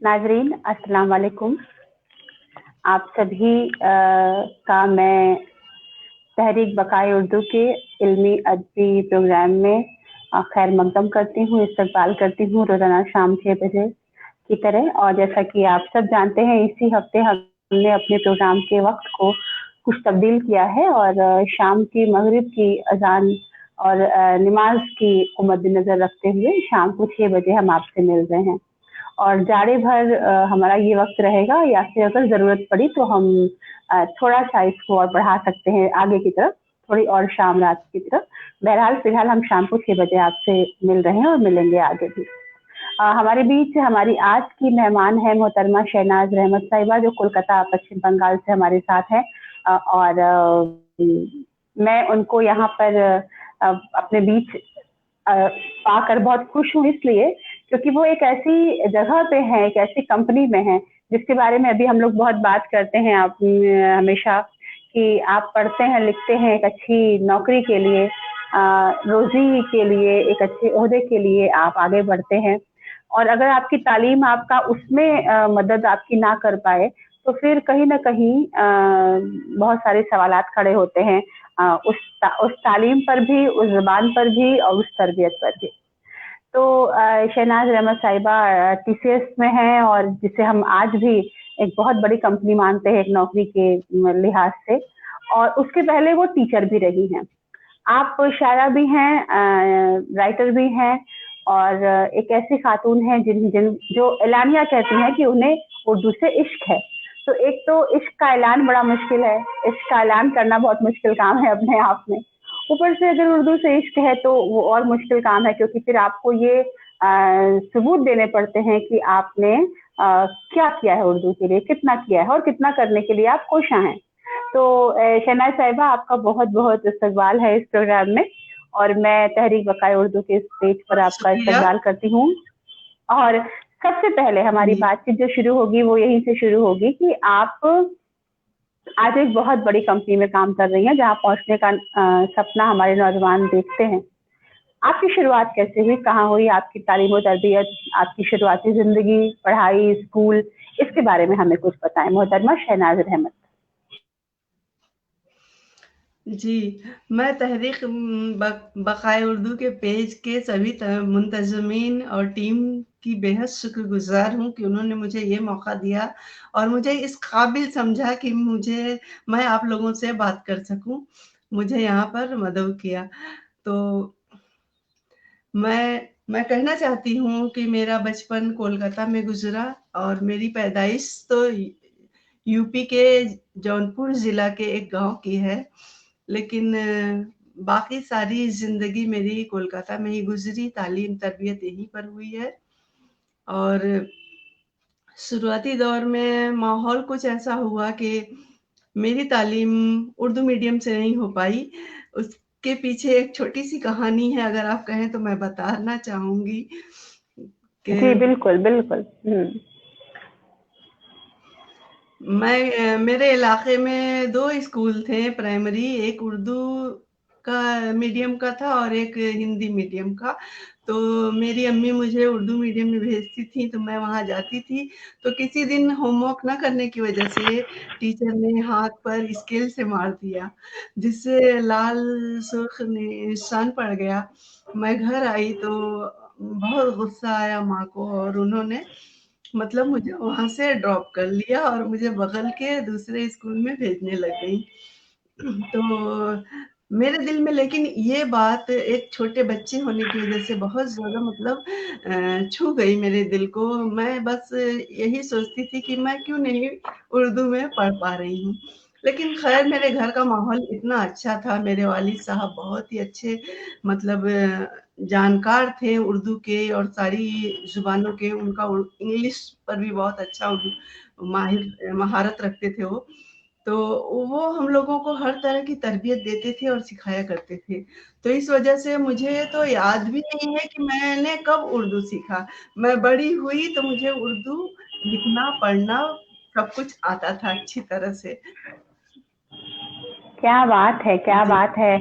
नाजरीन अस्सलाम वालेकुम। आप सभी का मैं तहरीक बकाए उर्दू के इल्मी अदबी प्रोग्राम में खैर मकदम करती हूँ, इस्तकबाल करती हूँ रोज़ाना शाम 6 बजे की तरह। और जैसा कि आप सब जानते हैं, इसी हफ्ते हमने अपने प्रोग्राम के वक्त को कुछ तब्दील किया है और शाम की मगरिब की अजान और नमाज की को मद्देनजर रखते हुए शाम को 6 बजे हम आपसे मिल रहे हैं। और जाड़े भर हमारा ये वक्त रहेगा, या फिर अगर ज़रूरत पड़ी तो हम थोड़ा सा इसको और बढ़ा सकते हैं आगे की तरफ, थोड़ी और शाम रात की तरफ। बहरहाल फिलहाल हम शाम को 6 बजे आपसे मिल रहे हैं और मिलेंगे आगे भी। हमारे बीच हमारी आज की मेहमान है मोहतरमा शहनाज रहमत साहिबा, जो कोलकाता पश्चिम बंगाल से हमारे साथ हैं। और मैं उनको यहाँ पर अपने बीच पाकर बहुत खुश हूँ, इसलिए क्योंकि वो एक ऐसी जगह पे हैं, एक ऐसी कंपनी में हैं जिसके बारे में अभी हम लोग बहुत बात करते हैं आप हमेशा, कि आप पढ़ते हैं लिखते हैं एक अच्छी नौकरी के लिए, रोजी के लिए, एक अच्छे ओहदे के लिए आप आगे बढ़ते हैं। और अगर आपकी तालीम आपका उसमें मदद आपकी ना कर पाए तो फिर कहीं ना कहीं बहुत सारे सवालात खड़े होते हैं, उस तालीम पर भी, उस ज़बान पर भी और उस तरबियत पर भी। तो शहनाज रहमत साहिबा टीसीएस में हैं, और जिसे हम आज भी एक बहुत बड़ी कंपनी मानते हैं एक नौकरी के लिहाज से। और उसके पहले वो टीचर भी रही हैं। आप शायरा भी हैं, राइटर भी हैं, और एक ऐसी खातून हैं जिन जिन जो एलानिया कहती हैं कि उन्हें उर्दू से इश्क है। तो एक तो इश्क का ऐलान बड़ा मुश्किल है, इश्क का ऐलान करना बहुत मुश्किल काम है अपने आप में। ऊपर से अगर उर्दू से इश्क है तो वो और मुश्किल काम है, क्योंकि फिर आपको ये सबूत देने पड़ते हैं कि आपने क्या किया है उर्दू के लिए, कितना किया है और कितना करने के लिए आप कोशा हैं। तो शहनाज साहिबा, आपका बहुत बहुत इस्तकबाल है इस प्रोग्राम में, और मैं तहरीक बकाए उर्दू के स्टेज पर आपका शुक्रिया इस्तकबाल करती हूँ। और सबसे पहले हमारी जी। बातचीत जो शुरू होगी वो यहीं से शुरू होगी कि आप आज एक बहुत बड़ी कंपनी में काम कर रही हैं, जहाँ पहुंचने का सपना हमारे नौजवान देखते हैं। आपकी शुरुआत कैसे हुई, कहाँ हुई आपकी तालीम और तरबियत, आपकी शुरुआती जिंदगी, पढ़ाई, स्कूल, इसके बारे में हमें कुछ बताएं मोहतरमा शहनाज रहमत। जी, मैं तहरीक बकाए उर्दू के पेज के सभी मुंतजमीन और टीम की बेहद शुक्रगुजार हूँ कि उन्होंने मुझे ये मौका दिया और मुझे इस काबिल समझा कि मैं आप लोगों से बात कर सकूं, मुझे यहाँ पर मदऊ किया। तो मैं कहना चाहती हूँ कि मेरा बचपन कोलकाता में गुजरा और मेरी पैदाइश तो यूपी के जौनपुर जिला के एक गांव की है, लेकिन बाकी सारी ज़िंदगी मेरी कोलकाता में ही गुज़री, तालीम तरबियत यहीं पर हुई है। और शुरुआती दौर में माहौल कुछ ऐसा हुआ कि मेरी तालीम उर्दू मीडियम से नहीं हो पाई। उसके पीछे एक छोटी-सी कहानी है, अगर आप कहें तो मैं बताना चाहूँगी कि जी बिल्कुल बिल्कुल। मेरे इलाके में 2 स्कूल थे प्राइमरी, एक उर्दू का मीडियम का था और एक हिंदी मीडियम का। तो मेरी अम्मी मुझे उर्दू मीडियम में भेजती थी, तो मैं वहाँ जाती थी। तो किसी दिन होमवर्क ना करने की वजह से टीचर ने हाथ पर स्केल से मार दिया, जिससे लाल सुर्ख निशान पड़ गया। मैं घर आई तो बहुत गुस्सा आया माँ को और उन्होंने मतलब मुझे वहाँ से ड्रॉप कर लिया और मुझे बगल के दूसरे स्कूल में भेजने लग गईं। तो मेरे दिल में लेकिन ये बात एक छोटे बच्चे होने की वज़ह से बहुत ज़्यादा मतलब छू गई मेरे दिल को। मैं बस यही सोचती थी कि मैं क्यों नहीं उर्दू में पढ़ पा रही हूँ। लेकिन ख़ैर मेरे घर का माहौल इतना अच्छा था, मेरे वालिद साहब बहुत ही अच्छे मतलब जानकार थे उर्दू के और सारी ज़ुबानों के, उनका इंग्लिश पर भी बहुत अच्छा महारत रखते थे वो। तो वो हम लोगों को हर तरह की तरबियत देते थे और सिखाया करते थे। तो इस वजह से मुझे तो याद भी नहीं है कि मैंने कब उर्दू सीखा। मैं बड़ी हुई तो मुझे उर्दू लिखना, पढ़ना सब कुछ आता था अच्छी तरह से। क्या बात है, क्या जी। बात है।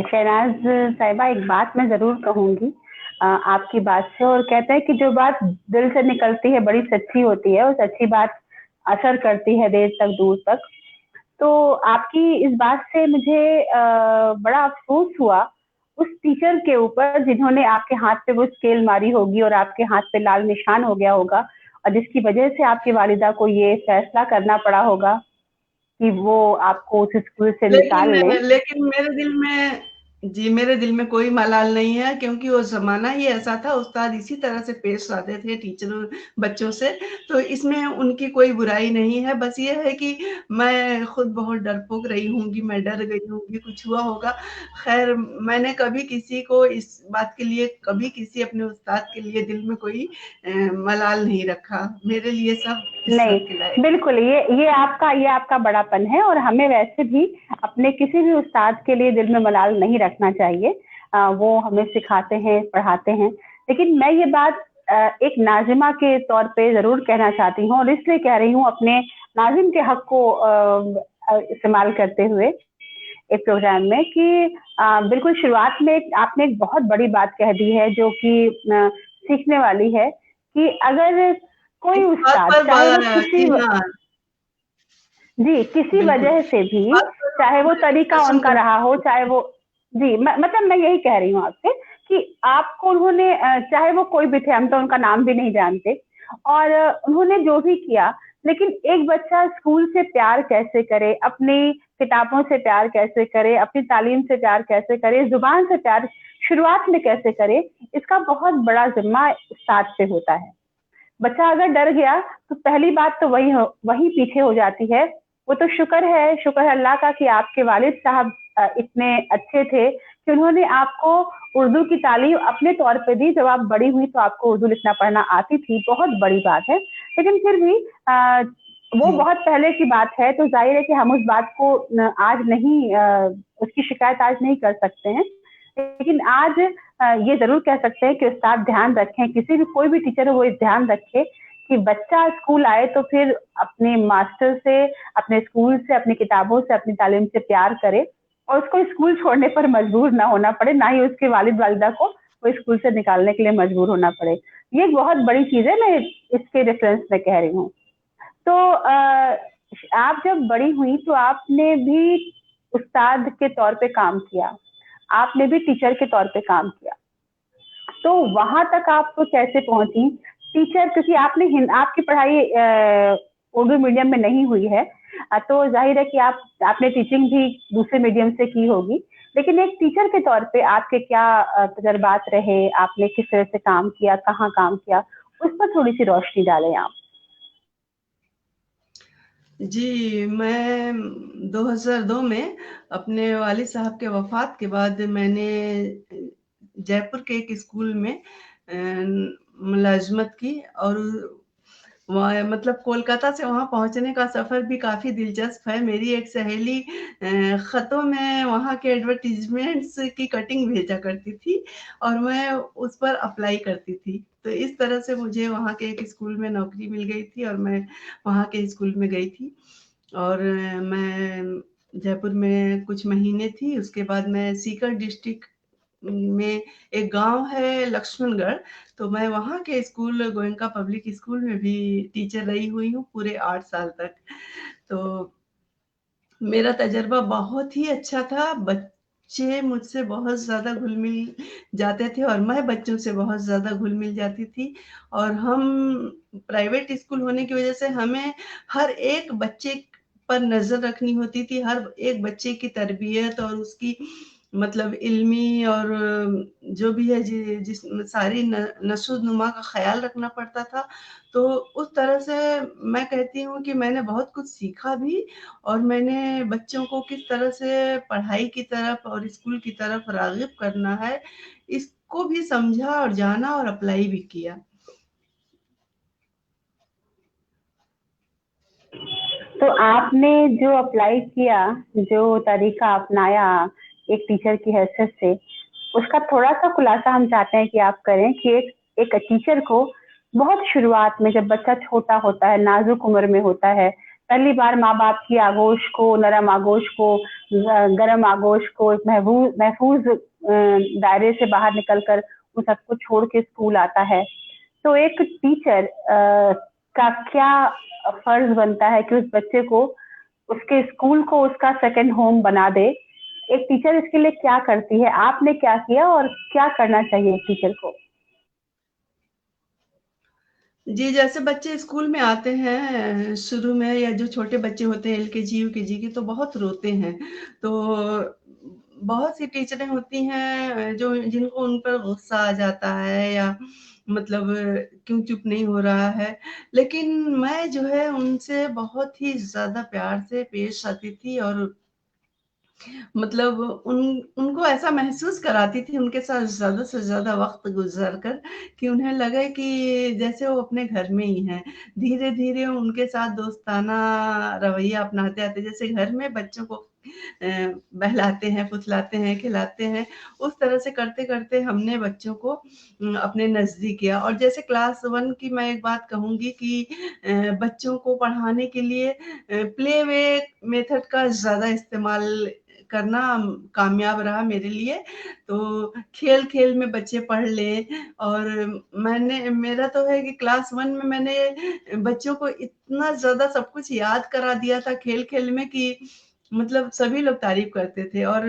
शहनाज साहिबा, एक बात मैं ज़रूर कहूँगी, आपकी बात से, और कहते हैं कि जो बात दिल से निकलती है बड़ी सच्ची होती है, और सच्ची बात असर करती है देर तक, दूर तक। तो आपकी इस बात से मुझे बड़ा अफसोस हुआ उस टीचर के ऊपर जिन्होंने आपके हाथ पे वो स्केल मारी होगी और आपके हाथ पे लाल निशान हो गया होगा, और जिसकी वजह से आपकी वालिदा को ये फैसला करना पड़ा होगा कि वो आपको उस स्कूल से निकाल लें। लेकिन मेरे दिल में कोई मलाल नहीं है, क्योंकि वो ज़माना ही ऐसा था, उस्ताद इसी तरह से पेश आते थे टीचरों बच्चों से, तो इसमें उनकी कोई बुराई नहीं है। बस ये है कि मैं खुद बहुत डरपोक रही होंगी, मैं डर गई होंगी, कुछ हुआ होगा। ख़ैर, मैंने कभी किसी को इस बात के लिए, कभी किसी अपने उस्ताद के लिए दिल में कोई मलाल नहीं रखा। मेरे लिए सब इज़्ज़त के नहीं, लायक थे। बिल्कुल, ये आपका बड़ापन है, और हमें वैसे भी अपने किसी भी उस्ताद के लिए दिल में मलाल नहीं रखना चाहिए। वो हमें सिखाते हैं, पढ़ाते हैं। लेकिन मैं ये बात एक नाज़िमा के तौर पे ज़रूर कहना चाहती हूँ, और इसलिए कह रही हूँ अपने नाज़िम के हक़ को इस्तेमाल करते हुए एक प्रोग्राम में, कि बिल्कुल शुरुआत में आपने एक बहुत बड़ी बात कह दी है जो कि सीखने वाली है, कि अगर कोई इस बात उस्ताद, पर चाहे वो किसी जी हाँ, जी, किसी बिल्कुल। वजह से इस भी, बात पर चाहे वो मैं तरीका डिस्कशन उनका रहा हो, करना चाहे वो, जी, मतलब मैं यही कह रही हूँ आपसे कि आपको उन्होंने चाहे वो कोई भी थे, हम तो उनका नाम भी नहीं जानते, और उन्होंने जो भी किया, लेकिन एक बच्चा स्कूल से प्यार कैसे करे, अपनी किताबों से प्यार कैसे करे, अपनी तालीम से प्यार कैसे करे, ज़ुबान से प्यार शुरुआत में कैसे करे, इसका बहुत बड़ा ज़िम्मा उस्ताद पे होता है। बच्चा अगर डर गया तो पहली बात तो वही पीछे हो जाती है। वो तो शुक्र है अल्लाह का कि आपके वालिद साहब इतने अच्छे थे कि उन्होंने आपको उर्दू की तालीम अपने तौर पे दी। जब आप बड़ी हुई तो आपको उर्दू लिखना पढ़ना आती थी, बहुत बड़ी बात है। लेकिन फिर भी वो जी। बहुत पहले की बात है, तो जाहिर है कि हम उस बात को आज नहीं, उसकी शिकायत आज नहीं कर सकते हैं। लेकिन आज ये ज़रूर कह सकते हैं कि उस्ताद ध्यान रखें, किसी भी कोई भी टीचर हो वो ध्यान रखे कि बच्चा स्कूल आए तो फिर अपने मास्टर से, अपने स्कूल से, अपनी किताबों से, अपनी तालीम से प्यार करे, और उसको स्कूल छोड़ने पर मजबूर ना होना पड़े, ना ही उसके वालिद वालिदा को वो स्कूल से निकालने के लिए मजबूर होना पड़े। ये एक बहुत बड़ी चीज़ है, मैं इसके रेफरेंस में कह रही हूँ। तो आप जब बड़ी हुई तो आपने भी उस्ताद के तौर पे काम किया, आपने भी टीचर के तौर पे काम किया। तो वहां तक आप तो कैसे पहुंची टीचर, क्योंकि आपकी पढ़ाई उर्दू मीडियम में नहीं हुई है, तो जाहिर है कि आपने टीचिंग भी दूसरे मीडियम से की होगी। लेकिन एक टीचर के तौर पे आपके क्या तजर्बात रहे, आपने किस तरह से काम किया, कहाँ काम किया, उस पर थोड़ी सी रोशनी डालें आप। जी, मैं 2002 में अपने वालिद साहब के वफ़ात के बाद मैंने जयपुर के एक स्कूल में मुलाज़मत की, और वहाँ मतलब कोलकाता से वहाँ पहुँचने का सफ़र भी काफ़ी दिलचस्प है। मेरी एक सहेली ख़तों में वहाँ के एडवर्टाइज़मेंट्स की कटिंग भेजा करती थी, और मैं उस पर अप्लाई करती थी। तो इस तरह से मुझे वहाँ के एक स्कूल में नौकरी मिल गई थी, और मैं वहाँ के स्कूल में गई थी, और मैं जयपुर में कुछ महीने थी। उसके बाद मैं सीकर डिस्ट्रिक्ट में एक गाँव है लक्ष्मणगढ़, तो मैं वहाँ के स्कूल गोयनका पब्लिक स्कूल में भी टीचर रही हुई हूँ पूरे 8 साल तक। तो मेरा तजुर्बा बहुत ही अच्छा था। बच्चे मुझसे बहुत ज़्यादा घुल-मिल जाते थे, और मैं बच्चों से बहुत ज़्यादा घुल-मिल जाती थी, और हम प्राइवेट स्कूल होने की वज़ह से हमें हर एक बच्चे पर नज़र रखनी होती थी, हर एक बच्चे की तरबियत और उसकी मतलब इल्मी और जो भी है जिस सारी नशो-नुमा का ख़्याल रखना पड़ता था। तो उस तरह से मैं कहती हूँ कि मैंने बहुत कुछ सीखा भी, और मैंने बच्चों को किस तरह से पढ़ाई की तरफ और स्कूल की तरफ राग़िब करना है, इसको भी समझा और जाना और अप्लाई भी किया। तो आपने जो अप्लाई किया, जो तरीका अपनाया एक टीचर की हैसियत से, उसका थोड़ा-सा खुलासा हम चाहते हैं कि आप करें कि एक टीचर को बहुत शुरुआत में, जब बच्चा छोटा होता है, नाज़ुक उम्र में होता है, पहली बार माँ-बाप की आगोश को, नरम आगोश को, गरम आगोश को, एक महफ़ूज़ दायरे से बाहर निकल कर सब कुछ छोड़ के स्कूल आता है, तो एक टीचर का क्या फर्ज बनता है कि उस बच्चे को उसके स्कूल को उसका सेकंड होम बना दे। एक टीचर इसके लिए क्या करती है, आपने क्या किया और क्या करना चाहिए एक टीचर को? जी, जैसे बच्चे स्कूल में आते हैं शुरू में, या जो छोटे बच्चे होते हैं एलकेजी, यूकेजी के, तो बहुत रोते हैं। तो बहुत सी टीचरें होती हैं जो जिनको उन पर गुस्सा आ जाता है, या मतलब क्यों चुप नहीं हो रहा है। लेकिन मैं जो है उनसे बहुत ही ज़्यादा प्यार से पेश आती थी, और मतलब उनको ऐसा महसूस कराती थी उनके साथ ज़्यादा से ज़्यादा वक़्त गुज़ार कर, कि उन्हें लगे कि जैसे वो अपने घर में ही हैं। धीरे-धीरे उनके साथ दोस्ताना रवैया अपनाते आते, जैसे घर में बच्चों को बहलाते हैं, फुसलाते हैं, खिलाते हैं, उस तरह से करते-करते हमने बच्चों को अपने नज़दीक किया। और जैसे क्लास 1 की मैं एक बात कहूँगी कि बच्चों को पढ़ाने के लिए प्ले वे मेथड का ज़्यादा इस्तेमाल करना कामयाब रहा मेरे लिए। तो खेल-खेल में बच्चे पढ़ लें, और मेरा तो है कि क्लास 1 में मैंने बच्चों को इतना ज़्यादा सब कुछ याद करा दिया था खेल-खेल में, कि मतलब सभी लोग तारीफ़ करते थे। और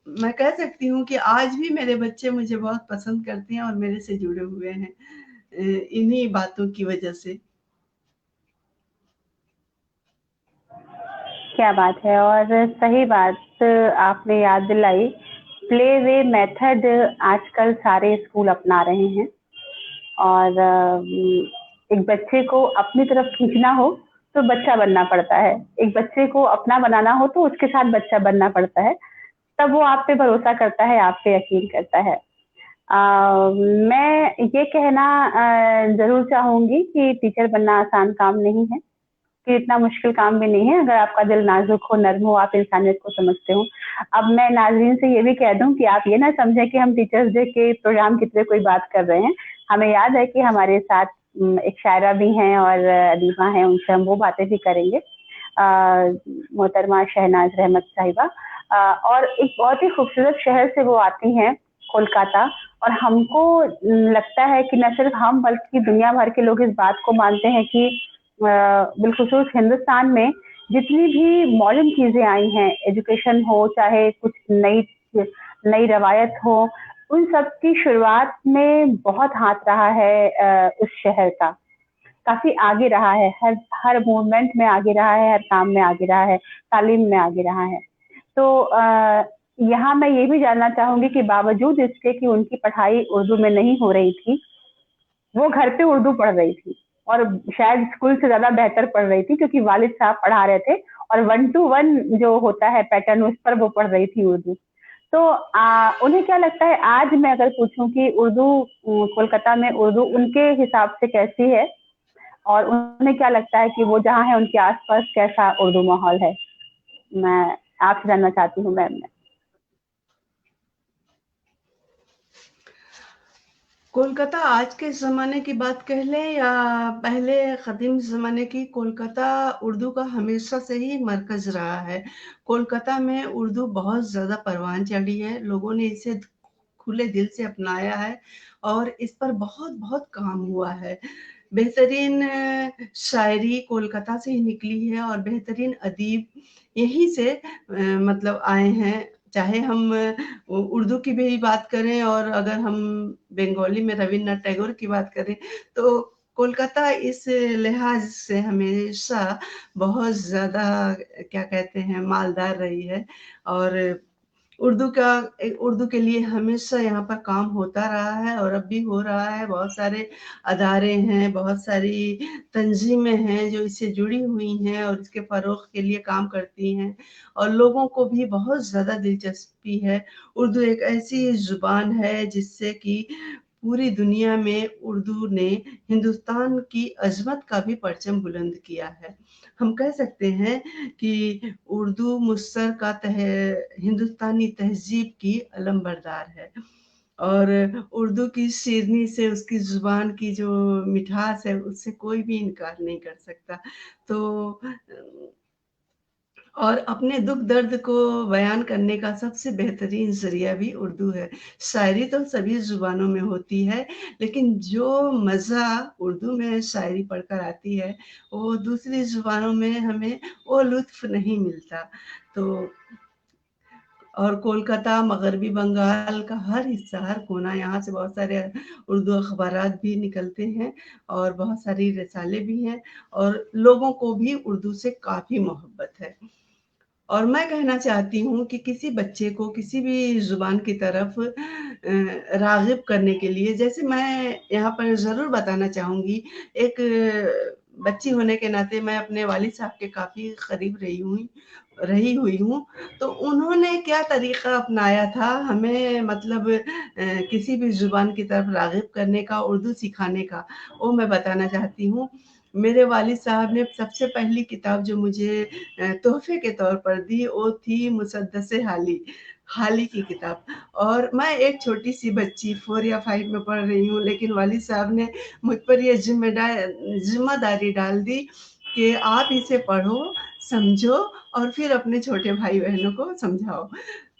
मैं कह सकती हूँ कि आज भी मेरे बच्चे मुझे बहुत पसंद करते हैं और मेरे से जुड़े हुए हैं इन्हीं बातों की वजह से। क्या बात है, और सही बात आपने याद दिलाई। प्ले वे मेथड आजकल सारे स्कूल अपना रहे हैं, और एक बच्चे को अपनी तरफ खींचना हो तो बच्चा बनना पड़ता है, एक बच्चे को अपना बनाना हो तो उसके साथ बच्चा बनना पड़ता है, तब वो आप पे भरोसा करता है, आप पे यकीन करता है। मैं ये कहना ज़रूर चाहूँगी कि टीचर बनना आसान काम नहीं है, कि इतना मुश्किल काम भी नहीं है अगर आपका दिल नाज़ुक हो, नर्म हो, आप इंसानियत को समझते हो। अब मैं नाज़रीन से ये भी कह दूँ कि आप ये ना समझें कि हम टीचर्स डे के प्रोग्राम की तरह कोई बात कर रहे हैं। हमें याद है कि हमारे साथ एक शायरा भी हैं और अदीबा हैं, उनसे हम वो बातें भी करेंगे। मोहतरमा शहनाज रहमत साहिबा, और एक बहुत ही खूबसूरत शहर से वो आती हैं, कोलकाता। और हमको लगता है कि न सिर्फ हम बल्कि दुनिया भर के लोग इस बात को मानते हैं कि बिलखुसूस हिंदुस्तान में जितनी भी मॉडर्न चीजें आई हैं, एजुकेशन हो चाहे कुछ नई नई रवायत हो, उन सब की शुरुआत में बहुत हाथ रहा है उस शहर का। काफी आगे रहा है, हर हर मूवमेंट में आगे रहा है, हर काम में आगे रहा है, तालीम में आगे रहा है। तो यहाँ मैं ये भी जानना चाहूंगी कि बावजूद इसके कि उनकी पढ़ाई उर्दू में नहीं हो रही थी, वो घर पे उर्दू पढ़ रही थी, और शायद स्कूल से ज़्यादा बेहतर पढ़ रही थी, क्योंकि वालिद साहब पढ़ा रहे थे, और 1 टू 1 जो होता है पैटर्न, उस पर वो पढ़ रही थी उर्दू। तो उन्हें क्या लगता है, आज मैं अगर पूछूं कि उर्दू कोलकाता में उर्दू उनके हिसाब से कैसी है, और उन्हें क्या लगता है कि वो जहाँ है उनके आसपास कैसा उर्दू माहौल है? मैं आपसे जानना चाहती हूँ मैम। कोलकाता आज के ज़माने की बात कह लें या पहले क़दीम ज़माने की, कोलकाता उर्दू का हमेशा से ही मरकज़ रहा है। कोलकाता में उर्दू बहुत ज़्यादा परवान चढ़ी है, लोगों ने इसे खुले दिल से अपनाया है, और इस पर बहुत-बहुत काम हुआ है। बेहतरीन शायरी कोलकाता से ही निकली है, और बेहतरीन अदीब यहीं से मतलब आए हैं। चाहे हम उर्दू की भी बात करें, और अगर हम बंगाली में रवीन्द्रनाथ टैगोर की बात करें, तो कोलकाता इस लिहाज से हमेशा बहुत ज़्यादा क्या कहते हैं मालदार रही है। और उर्दू के लिए हमेशा यहाँ पर काम होता रहा है, और अब भी हो रहा है। बहुत सारे अदारे हैं, बहुत सारी तंज़ीमें हैं जो इससे जुड़ी हुई हैं और इसके फ़रोग़ के लिए काम करती हैं, और लोगों को भी बहुत ज़्यादा दिलचस्पी है। उर्दू एक ऐसी ज़ुबान है जिससे कि पूरी दुनिया में उर्दू ने हिंदुस्तान की अज़मत का भी परचम बुलंद किया है। हम कह सकते हैं कि उर्दू मुसर का हिंदुस्तानी तहज़ीब की अलमबरदार है, और उर्दू की शीरनी से, उसकी ज़ुबान की जो मिठास है, उससे कोई भी इनकार नहीं कर सकता। तो اور اپنے دکھ درد کو بیان کرنے کا سب سے بہترین ذریعہ بھی اردو ہے۔ شاعری تو سبھی زبانوں میں ہوتی ہے، لیکن جو مزہ اردو میں شاعری پڑھ کر آتی ہے وہ دوسری زبانوں میں ہمیں وہ لطف نہیں ملتا۔ تو اور کولکاتہ، مغربی بنگال کا ہر حصہ، ہر کونا، یہاں سے بہت سارے اردو اخبارات بھی نکلتے ہیں اور بہت ساری رسالے بھی ہیں، اور لوگوں کو بھی اردو سے کافی محبت ہے۔ اور میں کہنا چاہتی ہوں کہ کسی بچے کو کسی بھی زبان کی طرف راغب کرنے کے لیے، جیسے میں یہاں پر ضرور بتانا چاہوں گی، ایک بچی ہونے کے ناطے میں اپنے والد صاحب کے کافی قریب رہی ہوئی ہوں، تو انہوں نے کیا طریقہ اپنایا تھا ہمیں، مطلب کسی بھی زبان کی طرف راغب کرنے کا، اردو سکھانے کا، وہ میں بتانا چاہتی ہوں۔ میرے والد صاحب نے سب سے پہلی کتاب جو مجھے تحفے کے طور پر دی وہ تھی مسدس حالی کی کتاب، اور میں ایک چھوٹی سی بچی 4 یا 5 میں پڑھ رہی ہوں، لیکن والد صاحب نے مجھ پر یہ ذمہ داری ڈال دی کہ آپ اسے پڑھو، سمجھو اور پھر اپنے چھوٹے بھائی بہنوں کو سمجھاؤ۔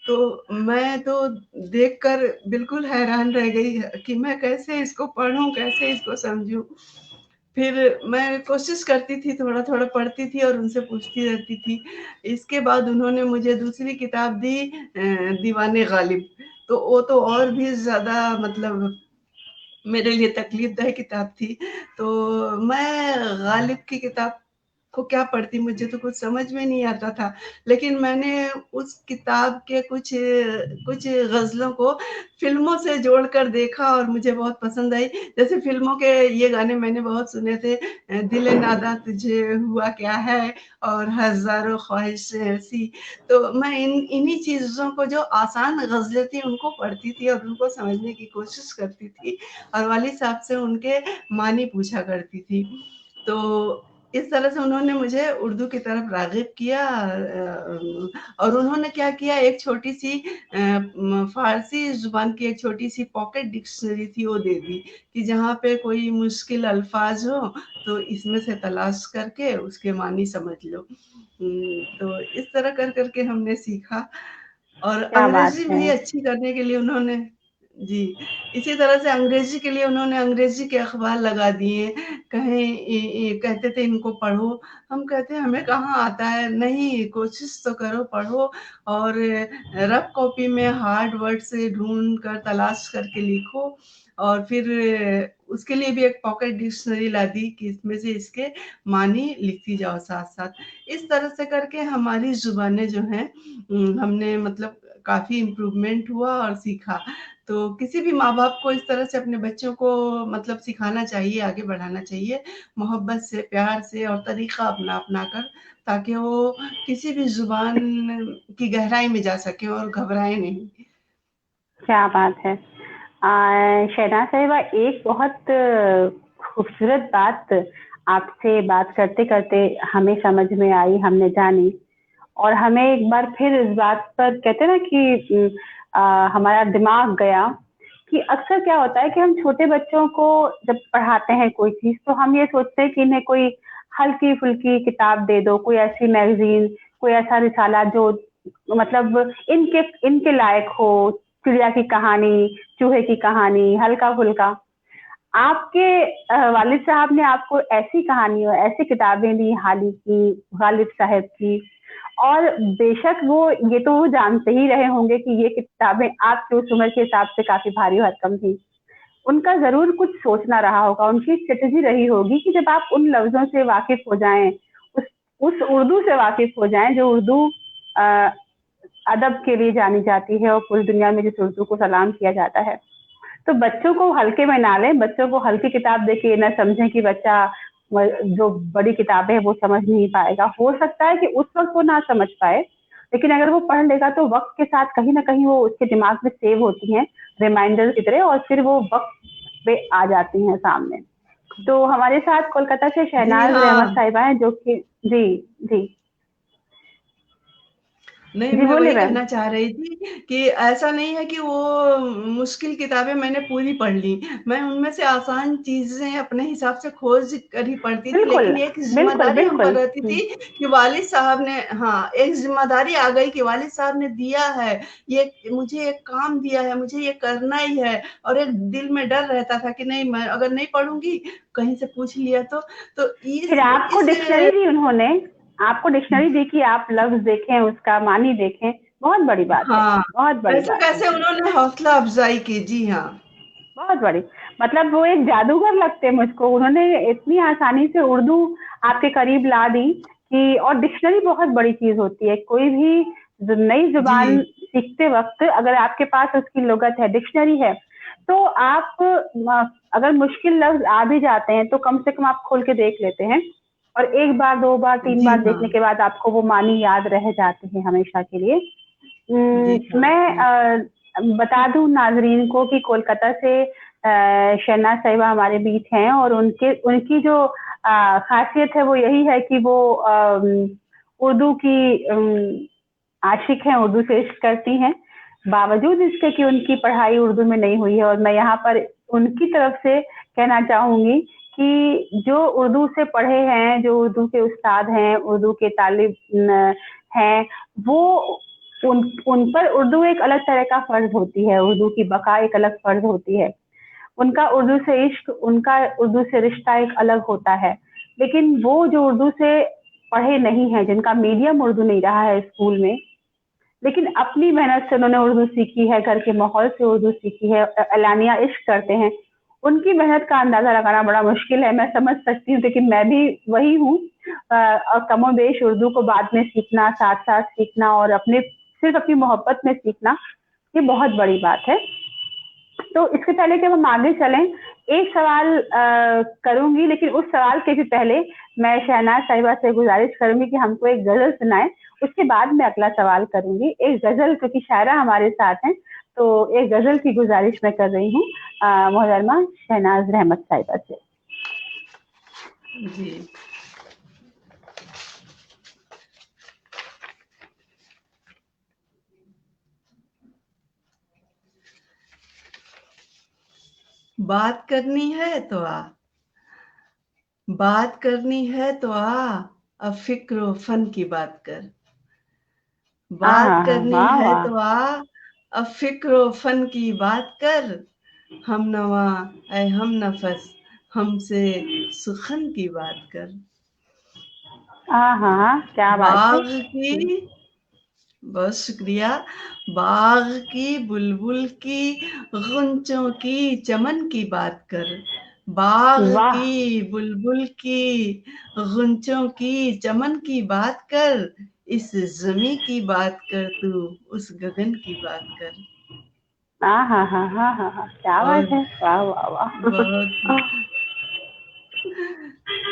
تو میں تو دیکھ کر بالکل حیران رہ گئی کہ میں کیسے اس کو پڑھوں، کیسے اس کو سمجھوں۔ پھر میں کوشش کرتی تھی، تھوڑا تھوڑا پڑھتی تھی اور ان سے پوچھتی رہتی تھی۔ اس کے بعد انہوں نے مجھے دوسری کتاب دی، دیوان غالب، تو وہ تو اور بھی زیادہ مطلب میرے لیے تکلیف دہ کتاب تھی۔ تو میں غالب کی کتاب کو کیا پڑھتی، مجھے تو کچھ سمجھ میں نہیں آتا تھا، لیکن میں نے اس کتاب کے کچھ غزلوں کو فلموں سے جوڑ کر دیکھا اور مجھے بہت پسند آئی۔ جیسے فلموں کے یہ گانے میں نے بہت سنے تھے، دل نادا تجھے ہوا کیا ہے اور ہزاروں خواہشیں ایسی۔ تو میں انہی چیزوں کو، جو آسان غزلیں تھی، ان کو پڑھتی تھی اور ان کو سمجھنے کی کوشش کرتی تھی، اور والد صاحب سے ان کے معنی پوچھا کرتی تھی۔ تو اس طرح سے انہوں نے مجھے اردو کی طرف راغب کیا، اور انہوں نے کیا کیا، ایک چھوٹی سی فارسی زبان کی ایک چھوٹی سی پاکٹ ڈکشنری تھی، وہ دے دی کہ جہاں پہ کوئی مشکل الفاظ ہو تو اس میں سے تلاش کر کے اس کے معنی سمجھ لو۔ تو اس طرح کر کر کے ہم نے سیکھا، اور کیا انگریزی بات ہے! بھی اچھی کرنے کے لیے انہوں نے، جی، اسی طرح سے انگریزی کے لیے انہوں نے انگریزی کے اخبار لگا دیے، کہیں کہتے تھے ان کو پڑھو، ہم کہتے ہیں ہمیں کہاں آتا ہے، نہیں کوشش تو کرو، پڑھو، اور رف کاپی میں ہارڈ ورڈ سے ڈھونڈ کر تلاش کر کے لکھو، اور پھر اس کے لیے بھی ایک پاکٹ ڈکشنری لا دی کہ اس میں سے اس کے معنی لکھتی جاؤ ساتھ ساتھ۔ اس طرح سے کر کے ہماری زبانیں جو ہیں، ہم نے مطلب کافی امپروومنٹ ہوا اور سیکھا۔ تو کسی بھی ماں باپ کو اس طرح سے اپنے بچوں کو مطلب سکھانا چاہیے، آگے بڑھانا چاہیے، محبت سے، پیار سے اور طریقہ اپنا اپنا کر، تاکہ وہ کسی بھی زبان کی گہرائی میں جا سکے اور گھبرائے نہیں۔ کیا بات ہے! شہناز صاحبہ، ایک بہت خوبصورت بات آپ سے بات کرتے کرتے ہمیں سمجھ میں آئی، ہم نے جانی، اور ہمیں ایک بار پھر اس بات پر کہتے ہیں نا کہ ہمارا دماغ گیا کہ اکثر کیا ہوتا ہے کہ ہم چھوٹے بچوں کو جب پڑھاتے ہیں کوئی چیز، تو ہم یہ سوچتے ہیں کہ انہیں کوئی ہلکی پھلکی کتاب دے دو، کوئی ایسی میگزین، کوئی ایسا رسالہ جو مطلب ان کے لائق ہو، چڑیا کی کہانی، چوہے کی کہانی، ہلکا پھلکا۔ آپ کے والد صاحب نے آپ کو ایسی کہانی اور ایسی کتابیں دی، حالی کی، غالب صاحب کی، اور بے شک وہ یہ تو وہ جانتے ہی رہے ہوں گے کہ یہ کتابیں آپ کی اس عمر کے حساب سے کافی بھاری و بھرکم تھی۔ ان کا ضرور کچھ سوچنا رہا ہوگا، ان کی اسٹریٹجی رہی ہوگی کہ جب آپ ان لفظوں سے واقف ہو جائیں، اس اردو سے واقف ہو جائیں جو اردو ادب کے لیے جانی جاتی ہے اور پوری دنیا میں جس اردو کو سلام کیا جاتا ہے، تو بچوں کو ہلکے میں نہ لیں، بچوں کو ہلکی کتاب دے کے نہ سمجھیں کہ بچہ جو بڑی کتابیں وہ سمجھ نہیں پائے گا۔ ہو سکتا ہے کہ اس وقت وہ نہ سمجھ پائے، لیکن اگر وہ پڑھ لے گا تو وقت کے ساتھ کہیں نہ کہیں وہ اس کے دماغ میں سیو ہوتی ہیں ریمائنڈر کی طرح، اور پھر وہ وقت پہ آ جاتی ہیں سامنے۔ تو ہمارے ساتھ کولکاتہ سے جی شہناز ہاں، رحمت صاحبہ ہیں جو کہ جی جی नहीं, जी मैं बोलिए वही मैम। कहना चाह रही थी कि ऐसा नहीं है कि वो मुश्किल किताबें मैंने पूरी पढ़ ली। मैं उनमें से आसान चीज़ें अपने हिसाब से खोज कर ही पढ़ती थी, बिल्कुल लेकिन एक बिल्कुल ज़िम्मेदारी हम पर बिल्कुल। रहती थी कि वालिद साहब ने, हाँ, एक ज़िम्मेदारी आ गई कि वालिद साहब ने दिया है, ये मुझे एक काम दिया है, मुझे ये करना ही है, और एक दिल में डर रहता था कि नहीं, मैं अगर नहीं पढ़ूँगी, कहीं से पूछ लिया तो फिर आपको इस डिक्शनरी दी उन्होंने, आपको डिक्शनरी दी कि आप लफ्ज देखें, उसका मानी देखें, बहुत बड़ी बात है, हाँ, बहुत बड़ी बात है कैसे-कैसे जी। उन्होंने हौसला अफ़ज़ाई की, जी हाँ। बहुत बड़ी, मतलब वो एक जादूगर लगते हैं मुझको, उन्होंने इतनी आसानी से उर्दू आपके करीब ला दी कि, और डिक्शनरी बहुत बड़ी चीज होती है, कोई भी नई जुबान जी, सीखते वक्त अगर आपके पास उसकी लुगत है, डिक्शनरी है, तो आप अगर मुश्किल लफ्ज आ भी जाते हैं तो कम से कम आप खोल के देख लेते हैं, और एक बार, दो बार, तीन जी बार देखने हाँ, के बाद आपको वो मानी याद रह जाते हैं हमेशा के लिए। जी हाँ, मैं जी। बता दूं नाजरीन को कि कोलकाता से शहनाज साहिबा हमारे बीच हैं, और उनके उनकी जो खासियत है वो यही है कि वो उर्दू की आशिक हैं, उर्दू से इश्क करती हैं, बावजूद इसके कि उनकी पढ़ाई उर्दू में नहीं हुई है। और मैं यहाँ पर उनकी तरफ से कहना चाहूंगी कि जो उर्दू से पढ़े हैं, जो उर्दू के उस्ताद हैं, उर्दू के तालिब हैं, वो उन पर उर्दू एक अलग तरह का फर्ज होती है, उर्दू की बका एक अलग फर्ज होती है, उनका उर्दू से इश्क, उनका उर्दू से रिश्ता एक अलग होता है। लेकिन वो जो उर्दू से पढ़े नहीं हैं, जिनका मीडियम उर्दू नहीं रहा है स्कूल में, लेकिन अपनी मेहनत से उन्होंने उर्दू सीखी है, घर के माहौल से उर्दू सीखी है, एलानिया इश्क करते हैं, उनकी मेहनत का अंदाजा लगाना बड़ा मुश्किल है, मैं समझ सकती हूँ, लेकिन मैं भी वही हूँ। और कमोबेश उर्दू को बाद में सीखना, साथ साथ सीखना, और अपने सिर्फ अपनी मोहब्बत में सीखना, ये बहुत बड़ी बात है। तो इससे पहले कि हम आगे चलें, एक सवाल करूंगी, लेकिन उस सवाल के भी पहले मैं शहनाज साहिबा से गुजारिश करूंगी कि हमको एक गजल सुनाएं, उसके बाद मैं अगला सवाल करूंगी। एक गजल, क्योंकि शायरा हमारे साथ हैं, तो एक गजल की गुजारिश मैं कर रही हूँ मोहतरमा शहनाज रहमत साहिबा से। जी। बात करनी है तो आ, बात करनी है तो आ, अब फ़िक्र व फ़न की बात कर। हाँ बात हाँ हाँ, करनी वाह है वाह। तो आ, अब फ़िक्र व फ़न की बात कर। हमनवा ऐ हमनफ़स, हमसे सुख़न की बात कर। हाँ हाँ हाँ, क्या बात है। बाग़ की, बहुत शुक्रिया। बाग़ की बुलबुल की, ग़ुंचों की चमन की बात कर। बाग़ वाह की बुलबुल की, ग़ुंचों की चमन की बात कर। इस ज़मीं की बात कर तू, उस गगन की बात कर। हाँ हाँ हाँ हाँ हाँ हाँ, क्या बात और है, वाह वाह बहुत, वाह।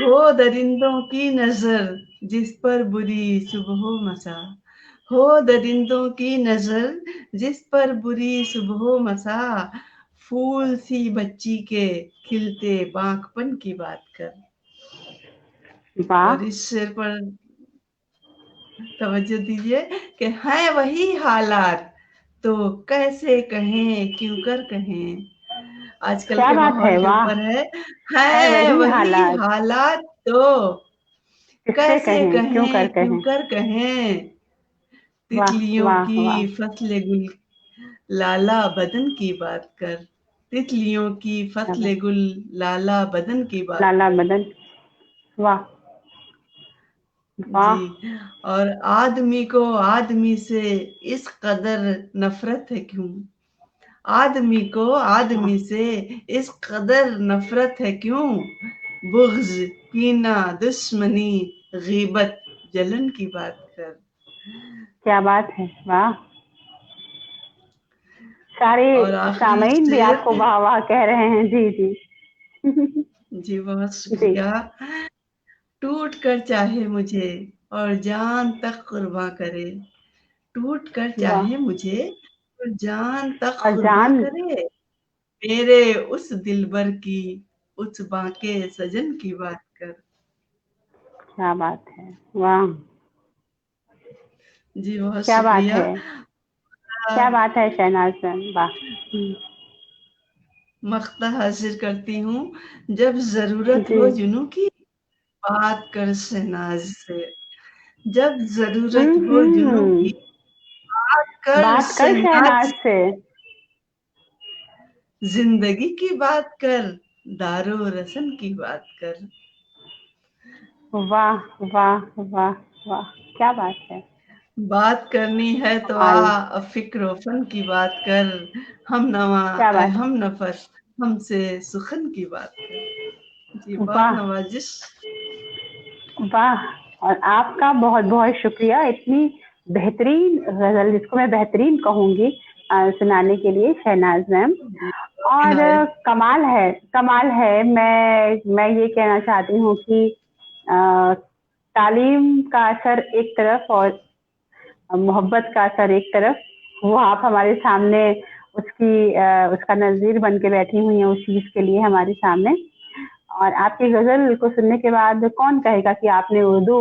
हो दरिंदों की नज़र जिस पर बुरी सुबह मसा, हो दरिंदों की नज़र जिस पर बुरी सुबह मसा, फूल सी बच्ची के खिलते बांकपन की बात कर। वाह, और इस शेर पर तवज्जो दीजिए कि हैं वही हालात तो कैसे कहें, क्यों कर कहें। आजकल क्या के बात माहौल है, के वाह। ऊपर है है वही वही हालात, हालात तो किससे कैसे कहें, क्यों कर कहें, क्यों कहें। कर कहें। वाह तितलियों वाह की वाह। फसले गुल लाला बदन की बात कर। तितलियों की क्या बात, फसले गुल लाला बदन की बात लाला कर। मदन, वाह वाह। जी। और आदमी को आदमी से इस कदर नफरत है क्यों, आदमी को वाह, आदमी से इस कदर नफरत है क्यों, बुग़्ज़, कीना, दुश्मनी, ग़ीबत, जलन की बात कर। क्या बात है, वाह। सारे और आखिरी सामईन भी शेर, आपको वाह वाह कह रहे हैं, जी जी। जी बहुत जी, शुक्रिया। टूट कर चाहे मुझे और जान तक कुर्बान करे, टूट कर वाह। चाहे मुझे और जान तक और कुर्बान जान, करे, मेरे उस दिलबर की, उस बांके सजन की बात कर। क्या बात है, वाह। जी, बहुत क्या बात शुक्रिया। है, क्या बात है शहनाज मैम, वाह। मख्ता हासिल करती हूँ, जब ज़रूरत जी। हो जुनूँ की, बात कर शहनाज़ से। जब ज़रूरत हो जुनूँ हम्म। की, बात कर बात कर शहनाज़। शहनाज से। ज़िंदगी की बात कर, दारो रसन की बात कर। वाह वाह वाह वाह, क्या बात है, बात करनी है तो कमाल। अब फ़िक्र व फ़न की बात कर, हम नवा क्या बात हम नफ़स, हमसे सुख़न की बात कर। जी, है, बहुत वाह नवाज़िश। वाह। और आपका बहुत बहुत शुक्रिया इतनी बेहतरीन गजल, जिसको मैं बेहतरीन कहूंगी, सुनाने के लिए शहनाज मैम। जी, और इनायत। कमाल है, कमाल है। मैं ये कहना चाहती हूँ कि अ, तालीम का असर एक तरफ और मोहब्बत का असर एक तरफ, वो आप हमारे सामने उसका नज़ीर बन के बैठी हुई हैं उस चीज़ के लिए हमारे सामने। और आपकी गज़ल को सुनने के बाद कौन कहेगा कि आपने उर्दू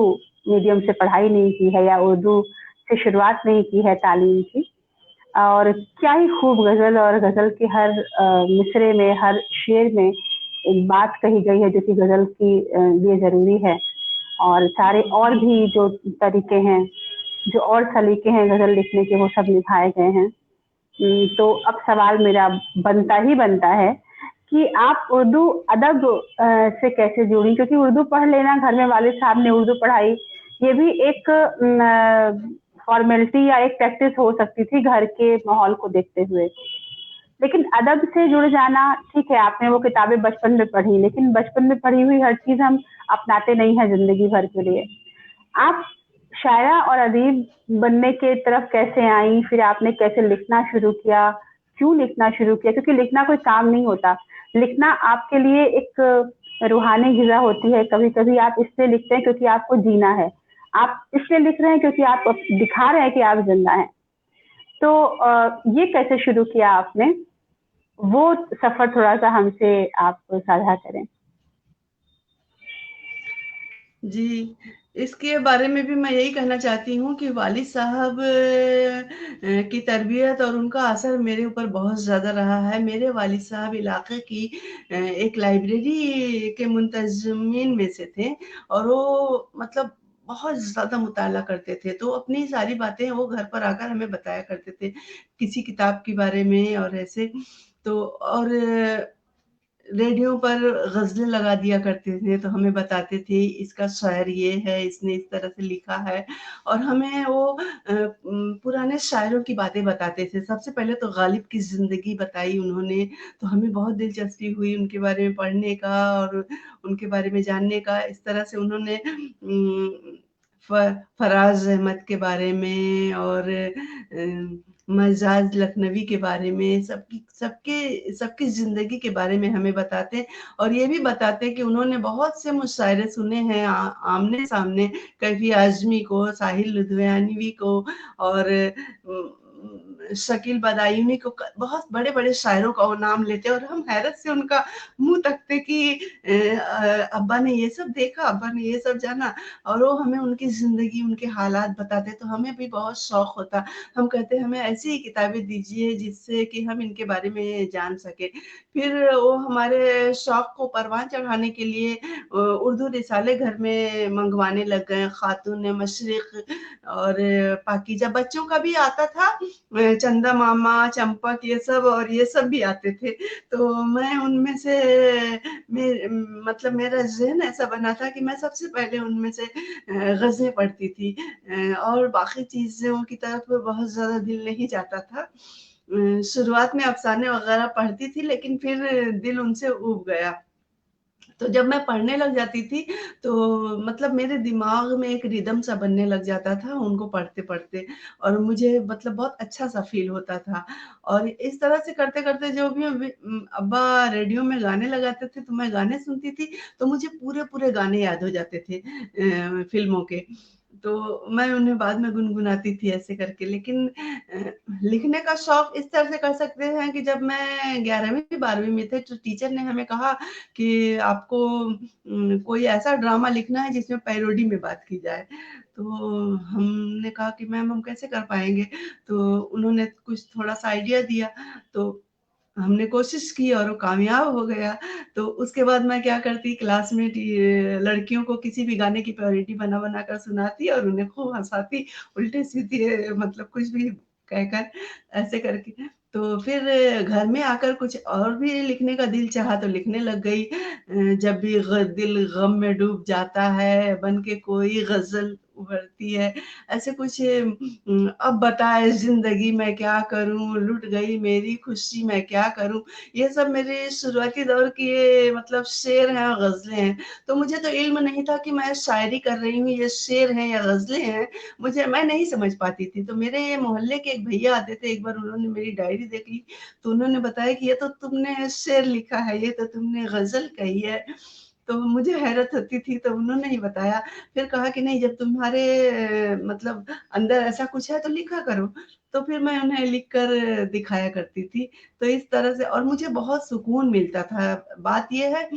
मीडियम से पढ़ाई नहीं की है या उर्दू से शुरुआत नहीं की है तालीम की। और क्या ही खूब गज़ल, और गज़ल के हर मिसरे में, हर शेर में एक बात कही गई है जो कि गज़ल की लिए ज़रूरी है। और सारे और भी जो तरीके हैं, जो और सलीके हैं गज़ल लिखने के, वो सब निभाए गए हैं। तो अब सवाल मेरा बनता ही बनता है कि आप उर्दू अदब से कैसे जुड़ी, क्योंकि उर्दू पढ़ लेना, घर में वालिद साहब ने उर्दू पढ़ाई, ये भी एक फॉर्मेलिटी या एक प्रैक्टिस हो सकती थी घर के माहौल को देखते हुए। लेकिन अदब से जुड़ जाना, ठीक है, आपने वो किताबें बचपन में पढ़ी, लेकिन बचपन में पढ़ी हुई हर चीज हम अपनाते नहीं हैं जिंदगी भर के लिए। आप शायरा और अदीब बनने के तरफ कैसे आई, फिर आपने कैसे लिखना शुरू किया, क्यों लिखना शुरू किया? क्योंकि लिखना कोई काम नहीं होता, लिखना आपके लिए एक रूहानी ग़िज़ा होती है। कभी कभी आप इसलिए लिखते हैं क्योंकि आपको जीना है, आप इसलिए लिख रहे हैं क्योंकि आप दिखा रहे हैं कि आप जिंदा हैं। तो ये कैसे शुरू किया आपने, वो सफर थोड़ा सा हमसे आप साझा करें। जी, इसके बारे में भी मैं यही कहना चाहती हूँ कि वालिद साहब की तरबियत और उनका असर मेरे ऊपर बहुत ज़्यादा रहा है। मेरे वालिद साहब इलाके की एक लाइब्रेरी के मुंतज़मीन में से थे और वो मतलब बहुत ज़्यादा मुताला करते थे, तो अपनी सारी बातें वो घर पर आकर हमें बताया करते थे, किसी किताब के बारे में और ऐसे। तो और रेडियो पर ग़ज़लें लगा दिया करते थे, तो हमें बताते थे इसका शायर ये है, इसने इस तरह से लिखा है और हमें वो पुराने शायरों की बातें बताते थे। सबसे पहले तो गालिब की ज़िंदगी बताई उन्होंने, तो हमें बहुत दिलचस्पी हुई उनके बारे में पढ़ने का और उनके बारे में जानने का। इस तरह से उन्होंने फ फराज़ अहमद के बारे में और मज़ाज लखनवी के बारे में, सबकी ज़िंदगी के बारे में हमें बताते और ये भी बताते कि उन्होंने बहुत से मुशायरे सुने हैं आमने-सामने, कैफ़ी आज़मी को, साहिल लुधियानवी को और शकील बदायूनी को, बहुत बड़े-बड़े शायरों का वो नाम लेते और हम हैरत से उनका मुँह तकते कि अब्बा ने ये सब देखा, अब्बा ने ये सब जाना और वो हमें उनकी ज़िंदगी, उनके हालात बताते, तो हमें भी बहुत शौक होता। हम कहते हमें ऐसी ही किताबें दीजिए जिससे कि हम इनके बारे में जान सकें। फिर वो हमारे शौक को परवान चढ़ाने के लिए उर्दू रिसाले घर में मँगवाने लग गए, ख़ातून मशरिक़ और पाकीज़ा, बच्चों का भी आता था, चंदा मामा, चंपक ये सब भी आते थे। तो मैं उनमें से मतलब मेरा ज़हन ऐसा बना था कि मैं सबसे पहले उनमें से ग़ज़लें पढ़ती थी और बाकी चीज़ों की तरफ बहुत ज़्यादा दिल नहीं जाता था। शुरुआत में अफ़साने वग़ैरह पढ़ती थी लेकिन फिर दिल उनसे ऊब गया। तो जब मैं पढ़ने लग जाती थी, तो मतलब मेरे दिमाग में एक रिदम सा बनने लग जाता था उनको पढ़ते-पढ़ते और मुझे मतलब बहुत अच्छा-सा फ़ील होता था। और इस तरह से करते-करते जो भी अब्बा रेडियो में गाने लगाते थे, तो मैं गाने सुनती थी, तो मुझे पूरे-पूरे गाने याद हो जाते थे फ़िल्मों के। तो मैं उन्हें बाद में गुनगुनाती थी ऐसे करके। लेकिन लिखने का शौक इस तरह से कर सकते हैं कि जब मैं 11वीं 12वीं में थे तो टीचर ने हमें कहा कि आपको कोई ऐसा ड्रामा लिखना है जिसमें पैरोडी में बात की जाए। तो हमने कहा कि मैम हम कैसे कर पाएँगे? तो उन्होंने कुछ थोड़ा-सा आइडिया दिया, तो हमने कोशिश की और वो कामयाब हो गया। तो उसके बाद मैं क्या करती, क्लास में लड़कियों को किसी भी गाने की पैरोडी बना-बना कर सुनाती और उन्हें खूब हँसाती, उल्टे-सीधे मतलब कुछ भी कहकर ऐसे करके। तो फिर घर में आकर कुछ और भी लिखने का दिल चाहा तो लिखने लग गई। जब भी दिल गम में डूब जाता है, बन के कोई गज़ल उभरती है। ऐसे कुछ अब बताए ज़िंदगी मैं क्या करूँ, लुट गई मेरी खुशी मैं क्या करूँ? ये सब मेरे शुरुआती दौर की ये मतलब शेर हैं और ग़ज़लें हैं। तो मुझे तो इल्म नहीं था कि मैं शायरी कर रही हूँ, ये शेर हैं या ग़ज़लें हैं, मैं नहीं समझ पाती थी। तो मेरे मोहल्ले के एक भैया आते थे, एक बार उन्होंने मेरी डायरी देख ली, तो उन्होंने बताया कि ये तो तुमने शेर लिखा है, ये तो तुमने ग़ज़ल कही है। तो मुझे हैरत होती थी, तो उन्होंने ही बताया। फिर कहा कि नहीं, जब तुम्हारे मतलब अंदर ऐसा कुछ है तो लिखा करो। तो फिर मैं उन्हें लिख कर दिखाया करती थी। तो इस तरह से और मुझे बहुत सुकून मिलता था। बात ये है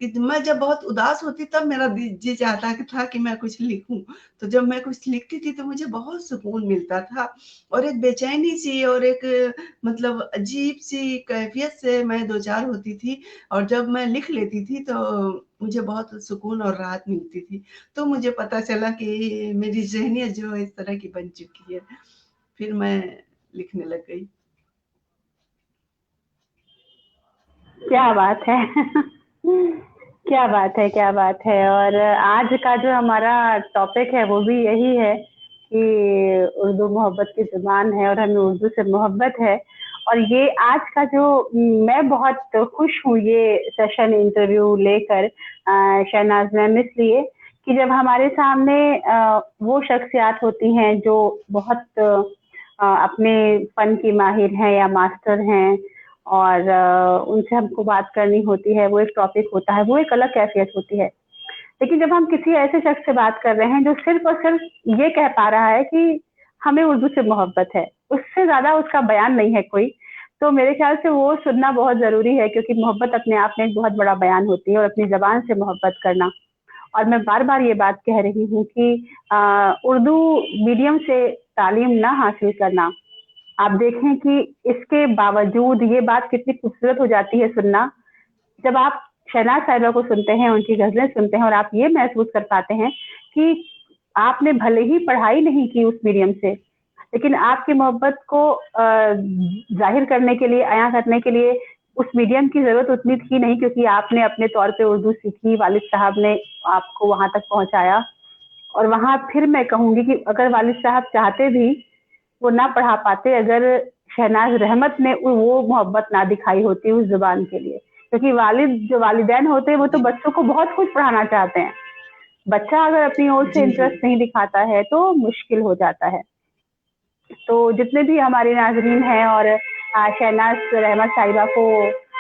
कि मैं जब बहुत उदास होती तब मेरा जी चाहता कि था कि मैं कुछ लिखूँ। तो जब मैं कुछ लिखती थी तो मुझे बहुत सुकून मिलता था और एक बेचैनी-सी और एक मतलब अजीब-सी कैफ़ियत से मैं दो-चार होती थी और जब मैं लिख लेती थी तो मुझे बहुत सुकून और राहत मिलती थी। तो मुझे पता चला कि मेरी ज़हनियत जो है इस तरह की बन चुकी है। फिर मैं लिखने लग गई। क्या बात है। क्या बात है, क्या बात है। और आज का जो हमारा टॉपिक है वो भी यही है कि उर्दू मोहब्बत की ज़ुबान है और हमें उर्दू से मोहब्बत है। और ये आज का जो मैं बहुत खुश हूँ ये सेशन इंटरव्यू लेकर शहनाज मैम, इसलिए कि जब हमारे सामने वो शख्सियात होती हैं जो बहुत अपने फन की माहिर हैं या मास्टर हैं और उनसे हमको बात करनी होती है, वो एक टॉपिक होता है, वो एक अलग कैफियत होती है। लेकिन जब हम किसी ऐसे शख्स से बात कर रहे हैं जो सिर्फ और सिर्फ ये कह पा रहा है कि हमें उर्दू से मोहब्बत है, उससे ज्यादा उसका बयान नहीं है कोई, तो मेरे ख्याल से वो सुनना बहुत जरूरी है, क्योंकि मोहब्बत अपने आप में एक बहुत बड़ा बयान होती है और अपनी जबान से मोहब्बत करना। और मैं बार बार ये बात कह रही हूँ कि उर्दू मीडियम से तालीम ना हासिल करना, आप देखें कि इसके बावजूद ये बात कितनी खूबसूरत हो जाती है सुनना, जब आप शहनाज साहिबा को सुनते हैं, उनकी गज़लें सुनते हैं और आप ये महसूस कर पाते हैं कि आपने भले ही पढ़ाई नहीं की उस मीडियम से, लेकिन आपकी मोहब्बत को ज़ाहिर करने के लिए, अयां करने के लिए उस मीडियम की ज़रूरत उतनी थी नहीं, क्योंकि आपने अपने तौर पे उर्दू सीखी, वालिद साहब ने आपको वहाँ तक पहुँचाया। और वहाँ फिर मैं कहूँगी कि अगर वालिद साहब चाहते भी, वो ना पढ़ा पाते अगर शहनाज रहमत ने वो मोहब्बत ना दिखाई होती उस जुबान के लिए। क्योंकि वालिद जो वालिदैन होते हैं वो तो जी, बच्चों को बहुत कुछ पढ़ाना चाहते हैं, बच्चा अगर अपनी ओर से जी, जी। इंटरेस्ट नहीं दिखाता है तो मुश्किल हो जाता है। तो जितने भी हमारे नाजरीन हैं और शहनाज रहमत साहिबा को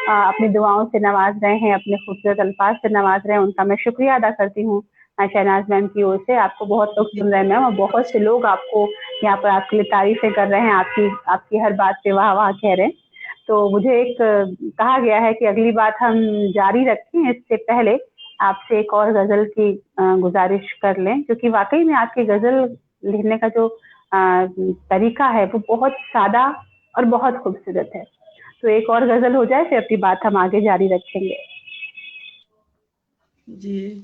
अपनी दुआओं से नवाज रहे हैं, अपने खूबसूरत अल्फाज से नवाज रहे हैं, उनका मैं शुक्रिया अदा करती हूँ शहनाज मैम की ओर से। आपको बहुत लोग जी, सुन रहे हैं मैम, और बहुत से लोग आपको यहाँ पर आपके लिए तारीफें कर रहे हैं, आपकी आपकी हर बात पे वाह वाह कह रहे हैं। तो मुझे एक कहा गया है कि अगली बात हम जारी रखें, इससे पहले आपसे एक और गजल की गुजारिश कर लें, क्योंकि वाकई में आपकी गजल लिखने का जो तरीका है वो बहुत सादा और बहुत खूबसूरत है। तो एक और गजल हो जाए, फिर अपनी बात हम आगे जारी रखेंगे। जी।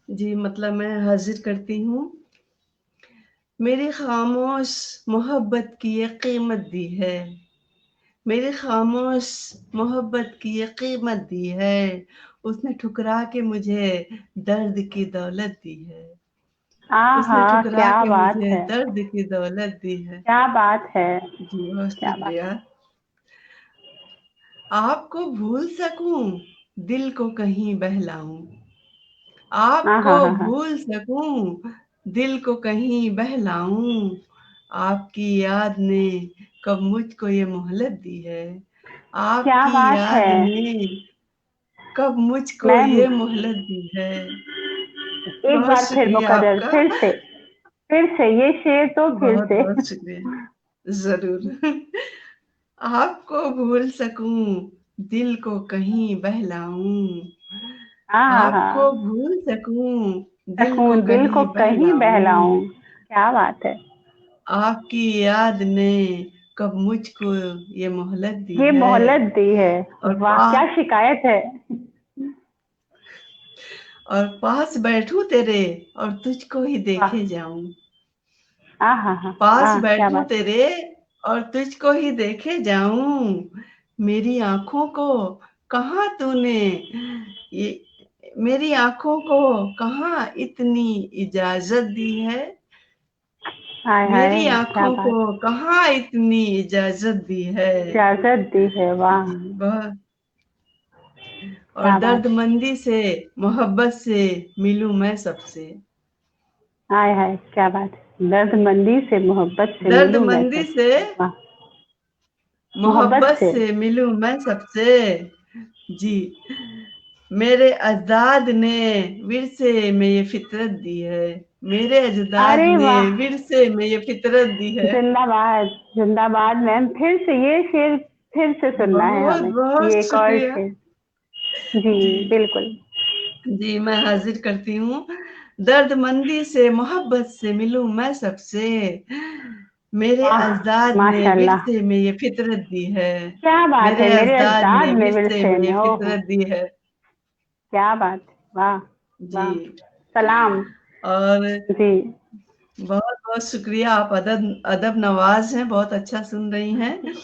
जी, मतलब मैं हाज़िर करती हूँ। मेरी ख़ामोश मोहब्बत की ये कीमत दी है, मेरी ख़ामोश मोहब्बत की ये कीमत दी है, उसने ठुकरा के मुझे दर्द की दौलत दी है, उसने हाँ, ठुकरा क्या के बात मुझे है, दर्द की दौलत दी है। क्या बात है, जी, बहुत क्या बात शुक्रिया। आपको भूल सकूँ, दिल को कहीं बहलाऊँ, हाँ आपको हाँ हाँ हाँ। भूल सकूँ, दिल को कहीं बहलाऊँ, आपकी याद ने कब मुझको ये मोहलत दी है, क्या आपकी बात याद है ने कब मुझको मैम, ये मोहलत दी है। एक बहुत बार फिर शुक्रिया मुकर्रर, आपका, फिर से ये शेर तो फिर बहुत से। बहुत शुक्रिया। जरूर। आपको भूल सकूं, दिल को कहीं बहलाऊं, हाँ आपको हाँ, भूल सकूं, दिल को सकून दिल को कहीं कहीं बहलाऊं, बहलाऊं, क्या बात है। आपकी याद ने कब मुझको ये मोहलत दी ये है। मोहलत दी है, और वाह क्या शिकायत है। पास बैठूं तेरे और तुझको ही वाह, देखे जाऊं, हाँ हाँ हाँ पास हाँ, क्या बैठूं बात। तेरे और तुझको ही देखे जाऊं, मेरी आंखों को कहाँ तूने ये मेरी आंखों को कहाँ इतनी इजाजत दी है, हाय हाय, मेरी क्या आंखों बात, को कहाँ इतनी इजाजत दी है। इजाजत दी है, वाह जी बहुत। और क्या बात। दर्दमंदी से मोहब्बत से मिलूं मैं सबसे, हाय हाय, क्या बात, दर्दमंदी से मोहब्बत से मिलूं मैं दर्दमंदी से सबसे, वाह, मोहब्बत मोहब्बत से, से मिलूं मैं सबसे। जी, मेरे अजदाद ने विरसे में ये फितरत दी है, मेरे अजदाद अरे ने वाह, विरसे में ये फितरत दी है। जिंदाबाद, जिंदाबाद मैम, फिर से ये शेर फिर से सुनना है बहुत हमें, बहुत ये एक और शुक्रिया। शेर। जी जी बिल्कुल। जी, मैं हाजिर करती हूँ। दर्दमंदी से मोहब्बत से मिलूं मैं सबसे, मेरे वाह, अजदाद ने माशाल्लाह, विरसे में ये फितरत दी है, क्या बात है, मेरे मेरे अजदाद अजदाद ने में विरसे विरसे में ये में, ओ हो, फितरत दी है। क्या बात, वाह जी। वाह, सलाम। और जी बहुत बहुत शुक्रिया, आप अदब अदब नवाज हैं, बहुत अच्छा सुन रही हैं।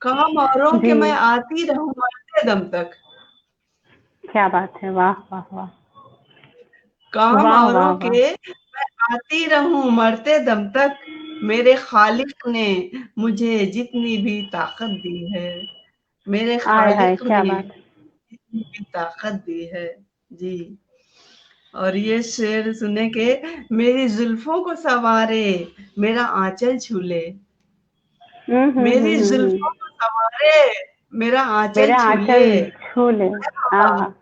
काम औरों जी, के मैं आती रहूं मरते दम तक, क्या बात है, वाह वाह वाह, काम वाह वाह औरों के वाह, मैं आती रहूं मरते दम तक, मेरे खालिक ने मुझे जितनी भी ताकत दी है, मेरे हाय हाय, खालिक क्या ने बात, जितनी भी ताकत दी है। जी। और ये शेर सुने के, मेरी जुल्फों को संवारे मेरा आंचल छूले, मेरी हम्म, जुल्फों को संवारे मेरा आंचल मेरे छूले। आंचल छू ले, हाँ हाँ,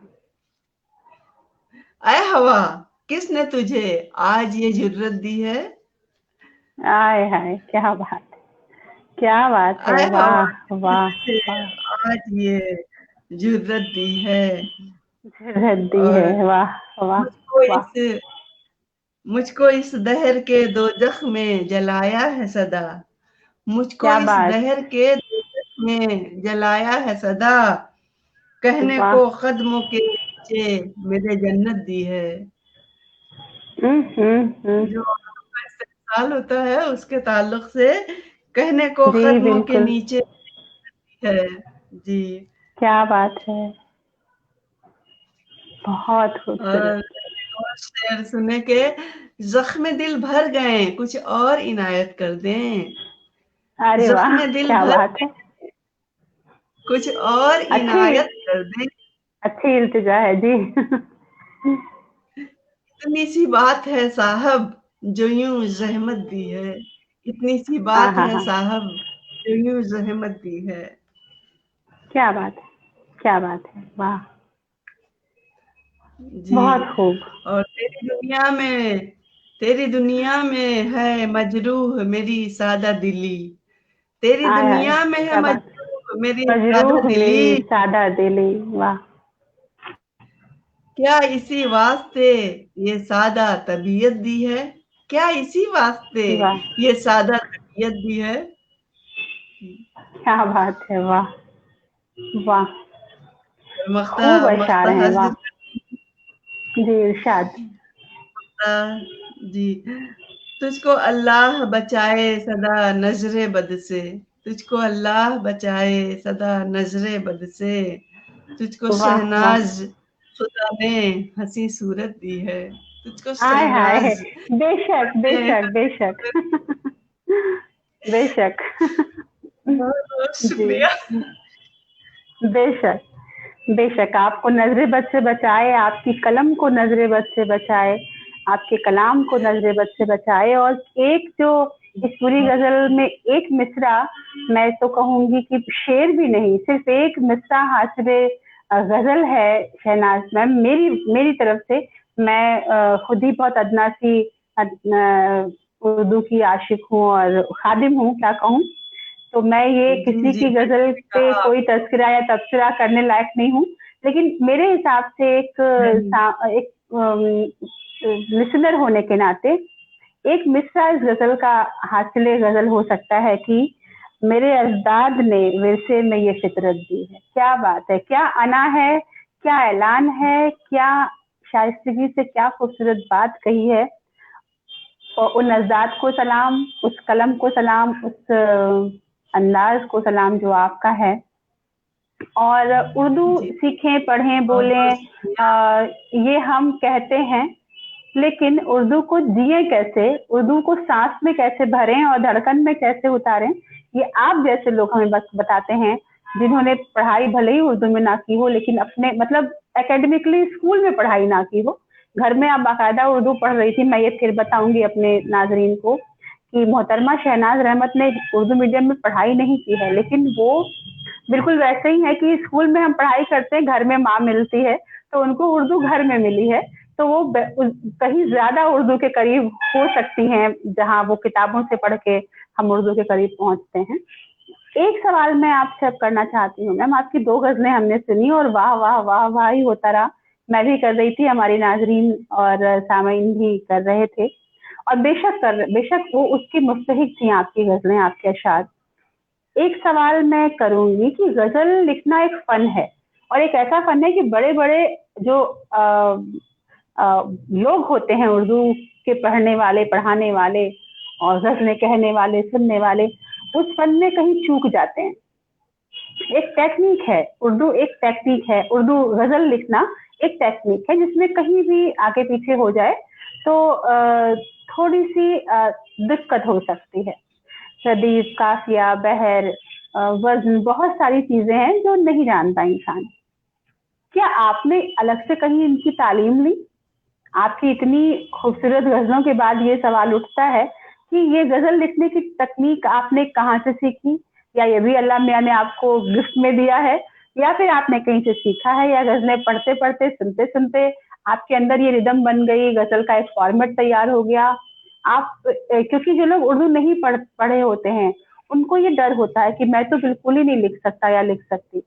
ऐ हवा, किसने तुझे आज ये जुर्रत दी है, आय हाय, क्या बात ऐ है, हवा, वाह किसने वाह तुझे वाह, आज ये जुर्रत दी है। रद्दी है, और वाह वाह मुझको वाह, इस मुझको इस दहर के दोजख में जलाया है सदा, मुझको क्या इस बात, दहर के दोजख में जलाया है सदा, कहने वाह, को कदमों के नीचे मेरे जन्नत दी है। हम्म, जो आपका इस्तेमाल होता है उसके ताल्लुक से, कहने को जी कदमों के बिल्कुल, नीचे है। जी। क्या बात है, बहुत खूबसूरत, और और शेर सुने के, जख्म दिल भर गए कुछ और इनायत कर दें, अरे वाह, जख्म दिल क्या भर बात है, कुछ और अच्छी इनायत कर दें, अच्छी इल्तिजा है जी। इतनी सी बात है साहब जो यूं जहमत दी है, इतनी सी हाँ बात हाँ है हाँ, साहब जो यूं जहमत दी है। क्या बात है, क्या बात है, वाह, जी। बहुत खूब, और तेरी दुनिया में है मजरूह मेरी सादा दिली, तेरी आय हाय, दुनिया में है क्या बात, मजरूह मेरी सादा मजरूह मेरी दिली, सादा दिली, वाह, क्या इसी वास्ते ये सादा तबीयत दी है, क्या इसी वास्ते वाह, ये सादा तबीयत दी है। क्या बात है, वाह वाह, मख्ता खूब अशार मख्ता हैं, वाह, हाजिर जी इरशाद, करता। जी। तुझको अल्लाह बचाए सदा नजरे बद से, तुझको अल्लाह बचाए सदा नजरे बद से, तुझको वाह वाह, शहनाज खुदा ने हंसी सूरत दी है, तुझको हाय हाय, शहनाज बेशक ने बेशक हंसी बेशक, सूरत। बेशक, बहुत बहुत जी शुक्रिया। बेशक, बेशक आपको नजरे बद से बचाए, आपकी कलम को नजरे बद से बचाए, आपके कलाम को नजरे बद से बचाए, और एक जो इस पूरी गजल में एक मिसरा, मैं तो कहूंगी कि शेर भी नहीं, सिर्फ एक मिसरा हासिले गजल है शहनाज मैम, मेरी मेरी तरफ से। मैं खुद ही बहुत अदना सी उर्दू की आशिक हूँ और खादिम हूँ, क्या कहूँ। तो मैं ये जी किसी जी, की गजल मैंने पे कहा कोई तस्करा या तबसरा करने लायक नहीं हूँ, लेकिन मेरे हिसाब से नहीं। एक लिसनर होने के नाते एक मिसरा इस गजल का हासिले गजल हो सकता है कि मेरे अजदाद ने विरसे में ये फितरत दी है। क्या बात है, क्या अना है, क्या ऐलान है, क्या शाइस्तगी से क्या खूबसूरत बात कही है। और उन अजदाद को सलाम, उस कलम को सलाम, उस अंदाज को सलाम जो आपका है। और उर्दू जी, सीखें, पढ़ें, बहुत बहुत बोलें, शुक्रिया। ये हम कहते हैं, लेकिन उर्दू को जिए कैसे, उर्दू को सांस में कैसे भरें और धड़कन में कैसे उतारें, ये आप जैसे लोग हमें बस बताते हैं, जिन्होंने पढ़ाई भले ही उर्दू में ना की हो, लेकिन अपने मतलब एकेडमिकली स्कूल में पढ़ाई ना की हो, घर में आप बाकायदा उर्दू पढ़ रही थी। मैं ये फिर बताऊंगी अपने नाजरीन को कि मोहतरमा शहनाज रहमत ने उर्दू मीडियम में पढ़ाई नहीं की है, लेकिन वो बिल्कुल वैसे ही है कि स्कूल में हम पढ़ाई करते हैं, घर में माँ मिलती है, तो उनको उर्दू घर में मिली है, तो वो कहीं ज्यादा उर्दू के करीब हो सकती हैं, जहाँ वो किताबों से पढ़ के हम उर्दू के करीब पहुंचते हैं। एक सवाल मैं आपसे अब करना चाहती हूँ मैम, आपकी 2 गजलें हमने सुनी और वाह वाह वाह वाह ही होता रहा, मैं भी कर रही थी, हमारी नाजरीन और सामीन भी कर रहे थे, और बेशक वो उसकी मुस्तहिक थी आपकी गजलें, आपके अशार। एक सवाल मैं करूंगी कि गजल लिखना एक फन है, और एक ऐसा फन है कि बड़े बड़े जो लोग होते हैं उर्दू के पढ़ने वाले, पढ़ाने वाले और गजलें कहने वाले, सुनने वाले, उस फन में कहीं चूक जाते हैं। एक टेक्निक है उर्दू, एक टेक्निक है उर्दू, गजल लिखना एक टेक्निक है, जिसमें कहीं भी आगे पीछे हो जाए तो थोड़ी सी दिक्कत हो सकती है। सदीफ, काफिया, बहर, वजन, बहुत सारी चीजें हैं जो नहीं जानता इंसान। क्या आपने अलग से कहीं इनकी तालीम ली? आपकी इतनी खूबसूरत गजलों के बाद ये सवाल उठता है कि ये गजल लिखने की तकनीक आपने कहाँ से सीखी, या ये भी अल्लाह मियाँ ने आपको गिफ्ट में दिया है, या फिर आपने कहीं से सीखा है, या गजलें पढ़ते पढ़ते, सुनते सुनते आपके अंदर ये रिदम बन गई, गजल का एक फॉर्मेट तैयार हो गया। आप क्योंकि जो लोग उर्दू नहीं पढ़े होते हैं, उनको ये डर होता है कि मैं तो बिल्कुल ही नहीं लिख सकता या लिख सकती।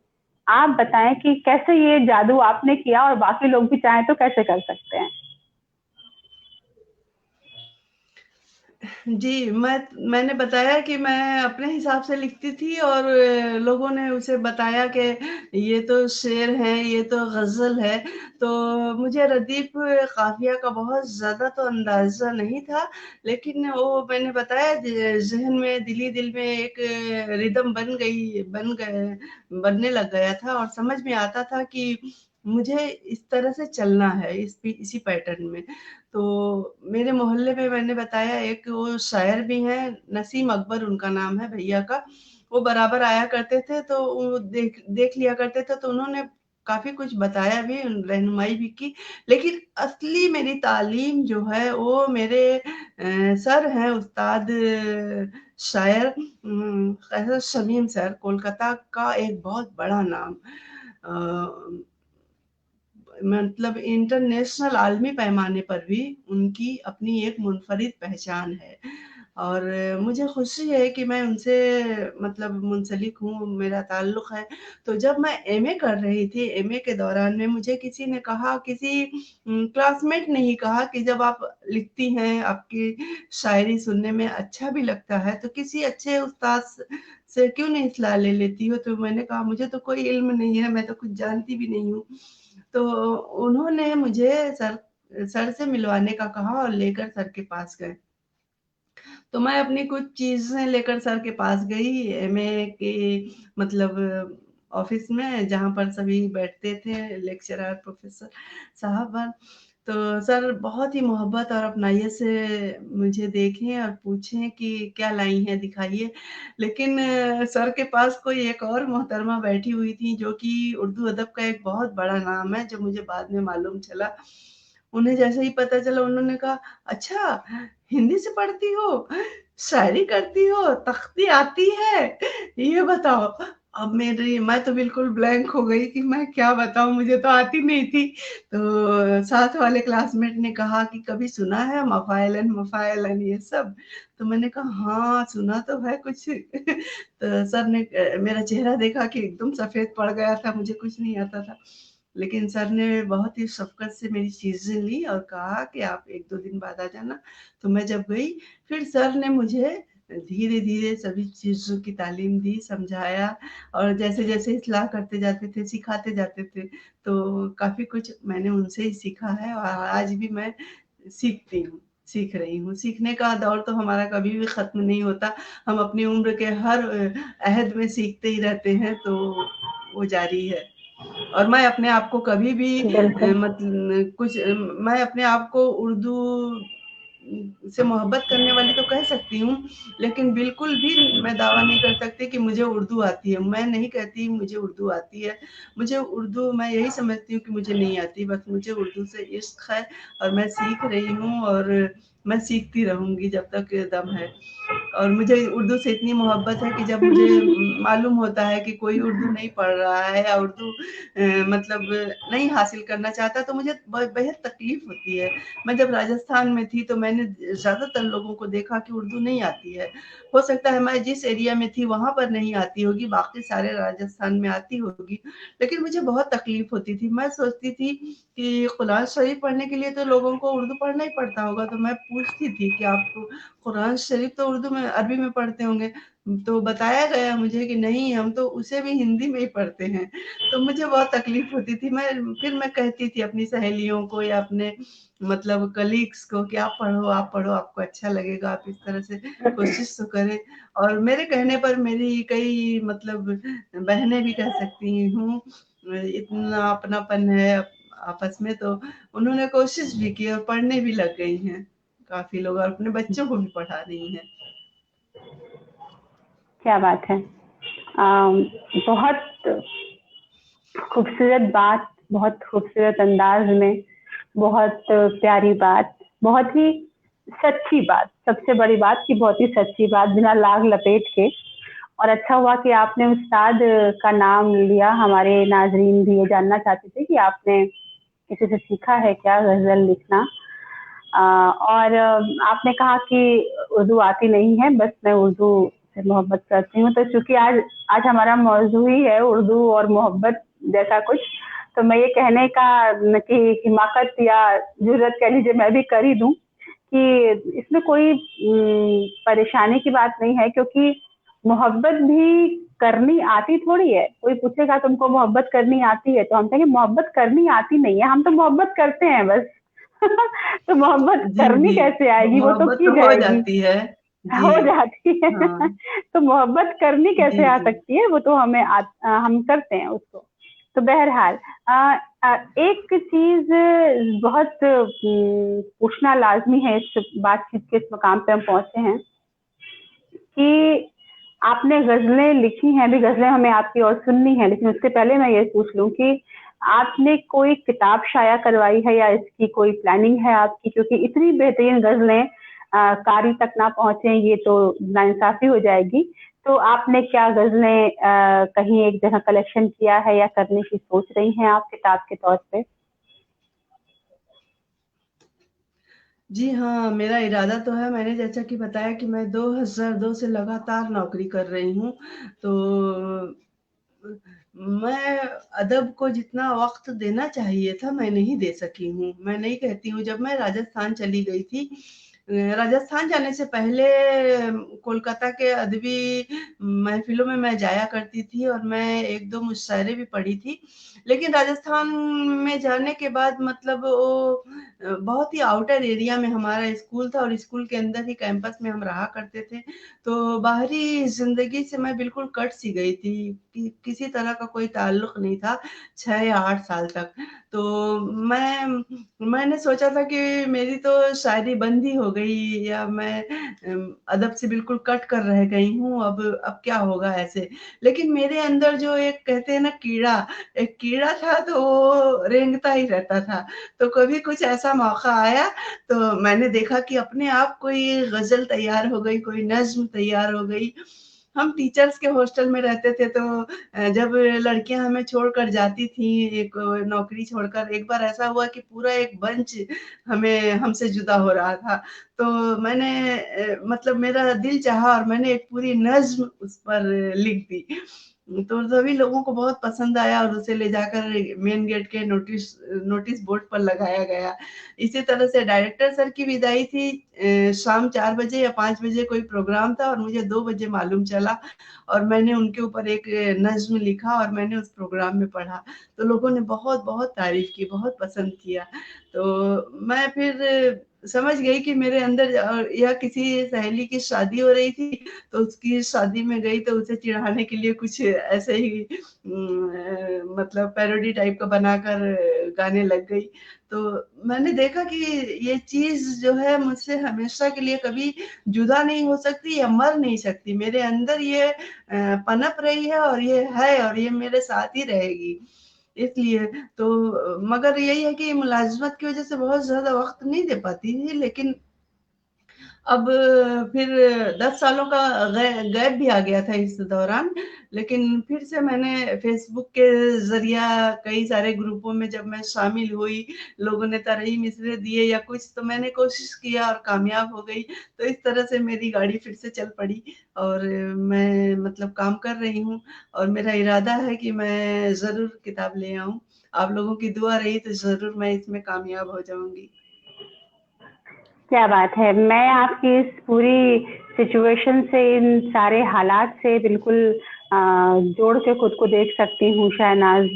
आप बताएं कि कैसे ये जादू आपने किया और बाकी लोग भी चाहें तो कैसे कर सकते हैं। जी, मैंने बताया कि मैं अपने हिसाब से लिखती थी और लोगों ने उसे बताया कि ये तो शेर है, ये तो ग़ज़ल है। तो मुझे रदीफ़ क़ाफ़िया का बहुत ज़्यादा तो अंदाज़ा नहीं था, लेकिन वो मैंने बताया ज़हन में, दिल में एक रिदम बनने लग गया था और समझ में आता था कि मुझे इस तरह से चलना है, इसी पैटर्न में। तो मेरे मोहल्ले में मैंने बताया एक वो शायर भी हैं, नसीम अकबर उनका नाम है भैया का। वो बराबर आया करते थे तो वो देख देख लिया करते थे तो उन्होंने काफ़ी कुछ बताया भी, रहनुमाई भी की। लेकिन असली मेरी तालीम जो है वो मेरे सर हैं उस्ताद शायर कैसर शमीम सर, कोलकाता का एक बहुत बड़ा नाम। अ मतलब इंटरनेशनल आलमी पैमाने पर भी उनकी अपनी एक मुनफ़रिद पहचान है और मुझे खुशी है कि मैं उनसे मतलब मुंसलिक हूँ, मेरा ताल्लुक़ है। तो जब मैं एमए कर रही थी, एमए के दौरान में मुझे किसी ने कहा, किसी क्लासमेट ने ही कहा कि जब आप लिखती हैं, आपकी शायरी सुनने में अच्छा भी लगता है, तो किसी अच्छे उस्ताद से क्यों नहीं सलाह ले लेती हो? तो मैंने कहा मुझे तो कोई इल्म नहीं है, मैं तो कुछ जानती भी नहीं हूँ। तो उन्होंने मुझे सर से मिलवाने का कहा और लेकर सर के पास गए। तो मैं अपनी कुछ चीज़ें लेकर सर के पास गई, एमए की मतलब ऑफ़िस में जहाँ पर सभी बैठते थे, लेक्चरर, प्रोफ़ेसर साहबान। तो सर बहुत ही मोहब्बत और अपनाइयत से मुझे देखें और पूछें कि क्या लाई हैं दिखाइए। लेकिन सर के पास कोई एक और मोहतरमा बैठी हुई थी जो कि उर्दू अदब का एक बहुत बड़ा नाम है, जो मुझे बाद में मालूम चला। उन्हें जैसे ही पता चला उन्होंने कहा, "अच्छा, हिंदी से पढ़ती हो?" शायरी करती हो, तख्ती आती है, ये बताओ। अब मैं तो बिल्कुल ब्लैंक हो गई कि मैं क्या बताऊँ, मुझे तो आती नहीं थी। तो साथ वाले क्लासमेट ने कहा कि कभी सुना है मफ़ाइलन ये सब? तो मैंने कहा हाँ, सुना तो है कुछ। तो सर ने मेरा चेहरा देखा कि एकदम सफ़ेद पड़ गया था, मुझे कुछ नहीं आता था। लेकिन सर ने बहुत ही शफ़क़त से मेरी चीज़ें ली और कहा कि आप 1-2 दिन बाद आ जाना। तो मैं जब गई, फिर सर ने मुझे धीरे-धीरे सभी चीज़ों की तालीम दी, समझाया और जैसे-जैसे इस्लाह करते जाते थे, सिखाते जाते थे, तो काफ़ी कुछ मैंने उनसे ही सीखा है और आज भी मैं सीखती हूँ, सीख रही हूँ। सीखने का दौर तो हमारा कभी भी ख़त्म नहीं होता। हम अपनी उम्र के हर अहद में सीखते ही रहते हैं, तो वो जारी है। और मैं अपने आप को कभी भी बिल्कुल। मैं अपने आप को उर्दू से मोहब्बत करने वाली तो कह सकती हूँ, लेकिन बिल्कुल भी मैं दावा नहीं कर सकती कि मुझे उर्दू आती है। मैं नहीं कहती मुझे उर्दू आती है। मुझे उर्दू मैं यही समझती हूँ कि मुझे नहीं आती, बस मुझे उर्दू से इश्क है और मैं सीख रही हूँ और मैं सीखती रहूँगी जब तक दम है। और मुझे उर्दू से इतनी मोहब्बत है कि जब मुझे मालूम होता है कि कोई उर्दू नहीं पढ़ रहा है या उर्दू मतलब नहीं हासिल करना चाहता, तो मुझे बेहद तकलीफ होती है। मैं जब राजस्थान में थी तो मैंने ज़्यादातर लोगों को देखा कि उर्दू नहीं आती है। हो सकता है मैं जिस एरिया में थी वहाँ पर नहीं आती होगी, बाकी सारे राजस्थान में आती होगी, लेकिन मुझे बहुत तकलीफ होती थी। मैं सोचती थी कि कुरान शरीफ पढ़ने के लिए तो लोगों को उर्दू पढ़ना ही पड़ता होगा, तो मैं पूछती थी कि आप कुरान शरीफ तो उर्दू में अरबी में पढ़ते होंगे, तो बताया गया मुझे कि नहीं, हम तो उसे भी हिंदी में ही पढ़ते हैं। तो मुझे बहुत तकलीफ होती थी। मैं कहती थी अपनी सहेलियों को या अपने मतलब कलीग्स को कि आप पढ़ो, आपको अच्छा लगेगा, आप इस तरह से कोशिश तो करें। और मेरे कहने पर मेरी कई मतलब बहनें भी कह सकती हूँ, इतना अपनापन है आपस में, तो उन्होंने कोशिश भी की और पढ़ने भी लग गई हैं। काफ़ी लोग और अपने बच्चों को भी पढ़ा रही हैं। क्या बात है। बहुत खूबसूरत बात, बहुत खूबसूरत अंदाज में, बहुत प्यारी बात, बहुत ही सच्ची बात, सबसे बड़ी बात कि बहुत ही सच्ची बात, बिना लाग लपेट के। और अच्छा हुआ कि आपने उस्ताद का नाम लिया। हमारे नाजरीन भी ये जानना चाहते थे कि आपने किसी से सीखा है क्या गज़ल लिखना? और आपने कहा कि उर्दू आती नहीं है, बस मैं उर्दू से मोहब्बत करती हूँ। तो चूँकि आज आज हमारा मौज़ू ही है उर्दू और मोहब्बत जैसा कुछ, तो मैं ये कहने का कि हिमाकत या जुर्रत कह लीजिए मैं भी कर ही दूँ कि इसमें कोई परेशानी की बात नहीं है, क्योंकि मोहब्बत भी करनी आती थोड़ी है। कोई पूछेगा तुमको मोहब्बत करनी आती है, तो हम कहेंगे मोहब्बत करनी आती नहीं है, हम तो मोहब्बत करते हैं बस। तो मोहब्बत जी, करनी जी। कैसे आएगी, वो तो मोहब्बत की तो हो जाएगी, जाती है। जी। हो जाती है। हाँ। तो मोहब्बत करनी जी, कैसे आ जी। सकती है, वो तो हम करते हैं उसको। तो बहरहाल एक चीज बहुत पूछना लाजमी है इस बातचीत के इस मकाम पे हम पहुंचे हैं कि आपने गज़लें लिखी हैं, अभी गज़लें हमें आपकी और सुननी है, लेकिन उससे पहले मैं ये पूछ लूँ कि आपने कोई किताब शाया करवाई है या इसकी कोई प्लानिंग है आपकी? क्योंकि इतनी बेहतरीन गज़लें कारी तक ना पहुँचे, ये तो नाइंसाफ़ी हो जाएगी। तो आपने क्या गज़लें कहीं एक जगह कलेक्शन किया है या करने की सोच रही हैं आप किताब के तौर पे? जी हाँ, मेरा इरादा तो है, मैंने जैसा कि बताया कि मैं 2002 से लगातार नौकरी कर रही हूँ, तो मैं अदब को जितना वक़्त देना चाहिए था, मैं नहीं दे सकी हूँ। मैं नहीं कहती हूँ, जब मैं राजस्थान चली गई थी, राजस्थान जाने से पहले कोलकाता के अदबी महफ़िलों में मैं जाया करती थी और मैं 1-2 मुशायरे भी पढ़ी थी। लेकिन राजस्थान में जाने के बाद मतलब वो बहुत ही आउटर एरिया में हमारा स्कूल था और स्कूल के अंदर ही कैंपस में हम रहा करते थे। तो बाहरी ज़िंदगी से मैं बिल्कुल कट सी गई थी कि किसी तरह का कोई ताल्लुक नहीं था 6 या 8 साल तक। तो मैंने सोचा था कि मेरी तो शायरी बंद ही हो गई या मैं अदब से बिल्कुल कट कर रह गई हूँ, अब क्या होगा ऐसे। लेकिन मेरे अंदर जो एक कहते हैं ना कीड़ा, एक कीड़ा था तो वो रेंगता ही रहता था। तो कभी कुछ ऐसा मौका आया तो मैंने देखा कि अपने आप कोई गज़ल तैयार हो गई, कोई नज़्म तैयार हो गई। हम टीचर्स के हॉस्टल में रहते थे तो जब लड़कियां हमें छोड़कर जाती थी, एक नौकरी छोड़कर, एक बार ऐसा हुआ कि पूरा एक बंच हमें हमसे जुदा हो रहा था। तो मैंने मतलब मेरा दिल चाहा और मैंने एक पूरी नज्म उस पर लिख दी। तो सभी लोगों को बहुत पसंद आया और उसे ले जाकर मेन गेट के नोटिस नोटिस बोर्ड पर लगाया गया। इसी तरह से डायरेक्टर सर की विदाई थी, शाम 4 बजे या 5 बजे कोई प्रोग्राम था और मुझे 2 बजे मालूम चला और मैंने उनके ऊपर एक नज़्म लिखा और मैंने उस प्रोग्राम में पढ़ा। तो लोगों ने बहुत-बहुत तारीफ़ की, बहुत पसंद किया। तो मैं फिर समझ गई कि मेरे अंदर या किसी सहेली की शादी हो रही थी, तो उसकी शादी में गई तो उसे चिढ़ाने के लिए कुछ ऐसे ही मतलब पैरोडी टाइप का बनाकर गाने लग गई। तो मैंने देखा कि ये चीज़ जो है मुझसे हमेशा के लिए कभी जुदा नहीं हो सकती या मर नहीं सकती। मेरे अंदर ये पनप रही है और ये है और ये मेरे साथ ही रहेगी। इसलिए तो मगर यही है कि मुलाज़मत की वज़ह से बहुत ज़्यादा वक़्त नहीं दे पाती थी, लेकिन अब फिर 10 सालों का गैप भी आ गया था इस दौरान, लेकिन फिर से मैंने फ़ेसबुक के ज़रिया कई सारे ग्रुपों में जब मैं शामिल हुई, लोगों ने तरही मिसरे दिए या कुछ, तो मैंने कोशिश किया और कामयाब हो गई। तो इस तरह से मेरी गाड़ी फिर से चल पड़ी और मैं मतलब काम कर रही हूँ और मेरा इरादा है कि मैं ज़रूर किताब ले आऊँ। आप लोगों की दुआ रही तो ज़रूर मैं इसमें कामयाब हो जाऊँगी। क्या बात है। मैं आपकी इस पूरी सिचुएशन से, इन सारे हालात से बिल्कुल जोड़ के खुद को देख सकती हूँ शहनाज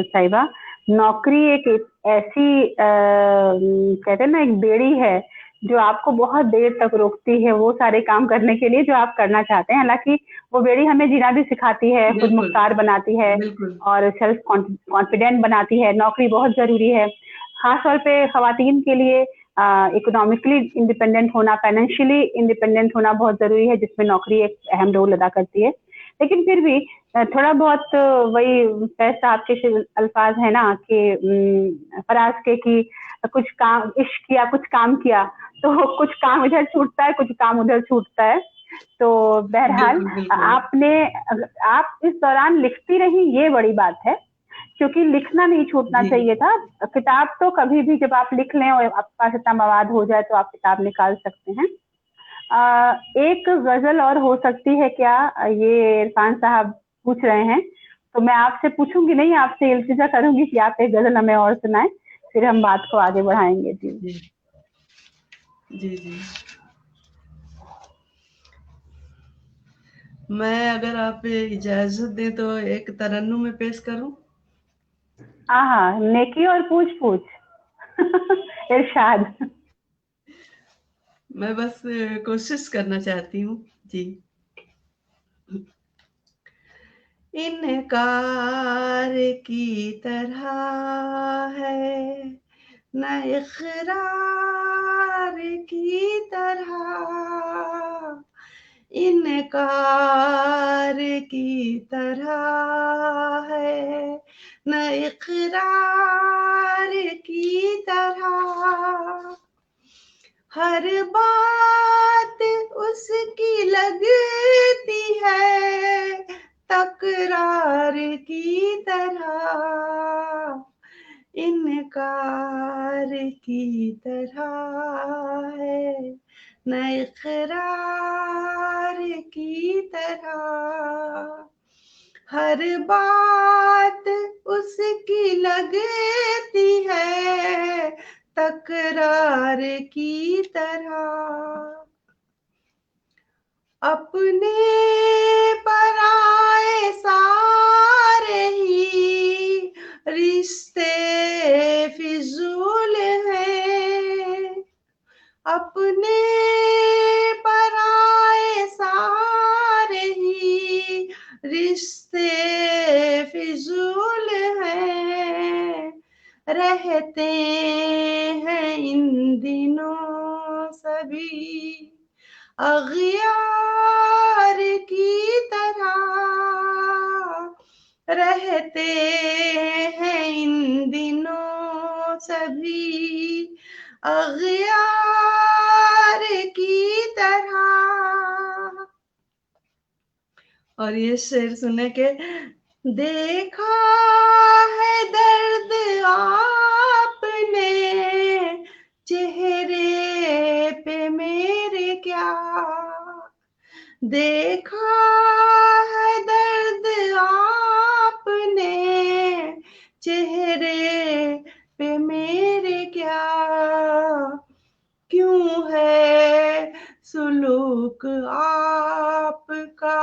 साहिबा। नौकरी एक ऐसी कहते हैं ना, एक बेड़ी है जो आपको बहुत देर तक रोकती है वो सारे काम करने के लिए जो आप करना चाहते हैं। हालांकि वो बेड़ी हमें जीना भी सिखाती है, खुद बिल्कुल, मुख्तार बनाती है बिल्कुल। और सेल्फ कॉन्फिडेंट बनाती है। नौकरी बहुत जरूरी है, खासतौर पे खवातीन के लिए। इकोनॉमिकली इंडिपेंडेंट होना, फाइनेंशियली इंडिपेंडेंट होना बहुत जरूरी है, जिसमें नौकरी एक अहम रोल अदा करती है। लेकिन फिर भी थोड़ा बहुत वही फैज साहब के अल्फाज है ना कि फराज के कि कुछ काम इश्क किया, कुछ काम किया, तो कुछ काम इधर छूटता है, कुछ काम उधर छूटता है। तो बहरहाल बिल्कुल, बिल्कुल। आप इस दौरान लिखती रही, ये बड़ी बात है, क्योंकि लिखना नहीं छूटना जी, चाहिए था। किताब तो कभी भी जब आप लिख लें और आपके पास इतना मवाद हो जाए तो आप किताब निकाल सकते हैं। एक गजल और हो सकती है क्या, ये इरफान साहब पूछ रहे हैं, तो मैं आपसे पूछूंगी नहीं, आपसे इल्तिजा करूंगी कि आप एक गजल हमें और सुनाएं, फिर हम बात को आगे बढ़ाएंगे। जी जी, जी, जी। मैं अगर आप इजाज़त दें तो एक तरन्नुम में पेश करूँ? हाँ हाँ, नेकी और पूछ पूछ इरशाद। मैं बस कोशिश करना चाहती हूँ। जी। इनकार की तरह है, न इक़रार की तरह। इनकार की तरह है, न इक़रार की तरह। हर बात उसकी लगती है तकरार की तरह। इनकार की तरह है, न इक़रार की तरह। हर बात उसकी लगती है तकरार की तरह। अपने पराए सारे ही रिश्ते फिजूल हैं। अपने पराए सारे ही रिश्ते फिजूल हैं। रहते हैं इन दिनों सभी सभी अगियार की तरह रहते हैं इन दिनों सभी अगियार की तरह। और ये शेर सुने के देखा है दर्द आपने चेहरे पे मेरे क्या, देखा है दर्द आपने चेहरे पे मेरे क्या, क्यों है सुलूक आपका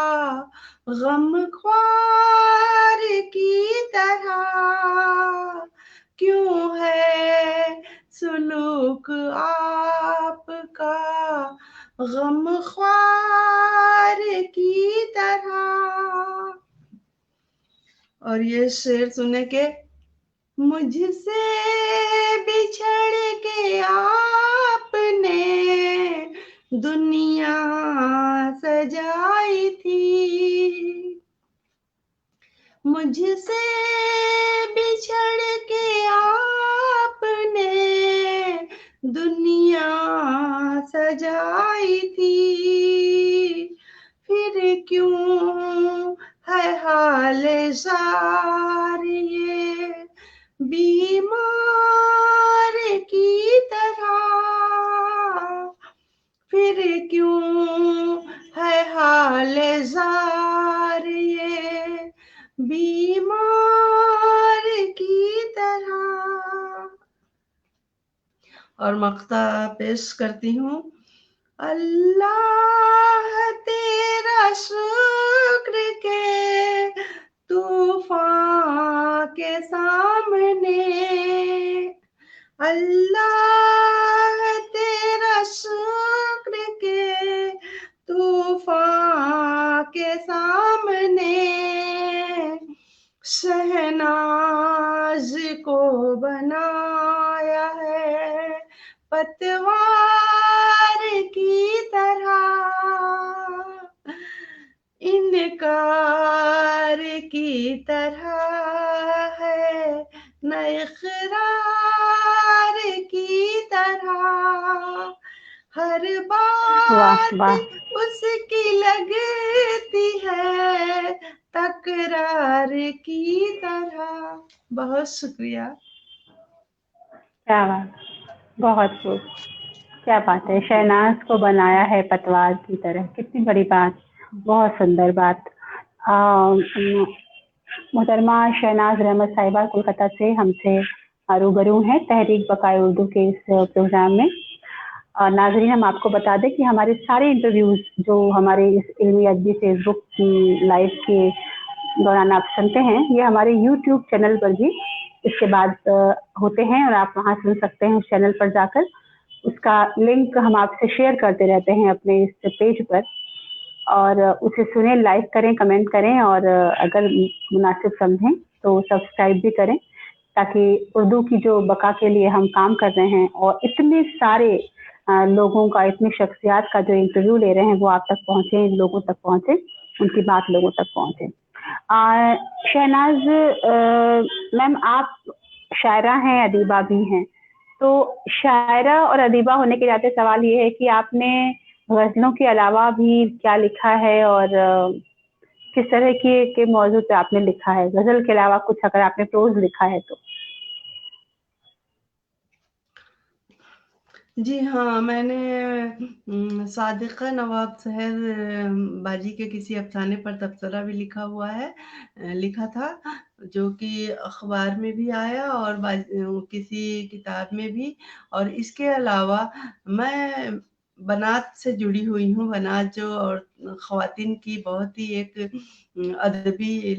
गमख्वार की तरह, क्यों है सुलूक आपका गमख्वार की तरह। और ये शेर सुने के मुझसे बिछड़ के आपने दुनिया सजाई थी, मुझसे बिछड़ के आपने दुनिया सजाई थी, फिर क्यों है हाल जार ये बीमार की तरह, फिर क्यों है हाल जार ये बीमार की तरह। और मक्ता पेश करती हूँ। अल्लाह तेरा शुक्र के तूफान के सामने, अल्लाह तेरा शुक्र के तूफान के सामने शहनाज को बनाया है पतवार की तरह, इनकार की तरह है न इकरार की तरह, हर वाह बात वाह, उसकी लगती है तकरार की तरह। बहुत शुक्रिया। क्या बात, बहुत खूब, क्या बात है। शहनाज को बनाया है पतवार की तरह, कितनी बड़ी बात, बहुत सुंदर बात। मोहतरमा शहनाज रहमत साहिबा कोलकाता से हमसे रूबरू हैं तहरीक बकाए उर्दू के इस प्रोग्राम में। नाजरीन, हम आपको बता दें कि हमारे सारे इंटरव्यूज जो हमारे इस इल्मी अदबी फेसबुक की लाइव के दौरान आप सुनते हैं, ये हमारे यूट्यूब चैनल पर भी इसके बाद होते हैं और आप वहां सुन सकते हैं उस चैनल पर जाकर। उसका लिंक हम आपसे शेयर करते रहते हैं अपने इस पेज पर, और उसे सुने, लाइक करें, कमेंट करें, और अगर मुनासिब समझें तो सब्सक्राइब भी करें, ताकि उर्दू की जो बका के लिए हम काम कर रहे हैं और इतने सारे लोगों का, इतनी शख्सियात का जो इंटरव्यू ले रहे हैं वो आप तक पहुंचे, लोगों तक पहुंचे, उनकी बात लोगों तक पहुंचे। शहनाज मैम, आप शायरा हैं, अदीबा भी हैं, तो शायरा और अदीबा होने के नाते सवाल ये है कि आपने गजलों के अलावा भी क्या लिखा है और किस तरह के मौजू पे आपने लिखा है? गजल के अलावा कुछ अगर आपने प्रोज लिखा है तो। जी हाँ, मैंने सादिक़ा नवाब सहर बाजी के किसी अफ़साने पर तबसरा भी लिखा हुआ है, लिखा था, जो कि अखबार में भी आया और किसी किताब में भी। और इसके अलावा मैं बनात से जुड़ी हुई हूँ। बनात जो और ख़वातीन की बहुत ही एक अदबी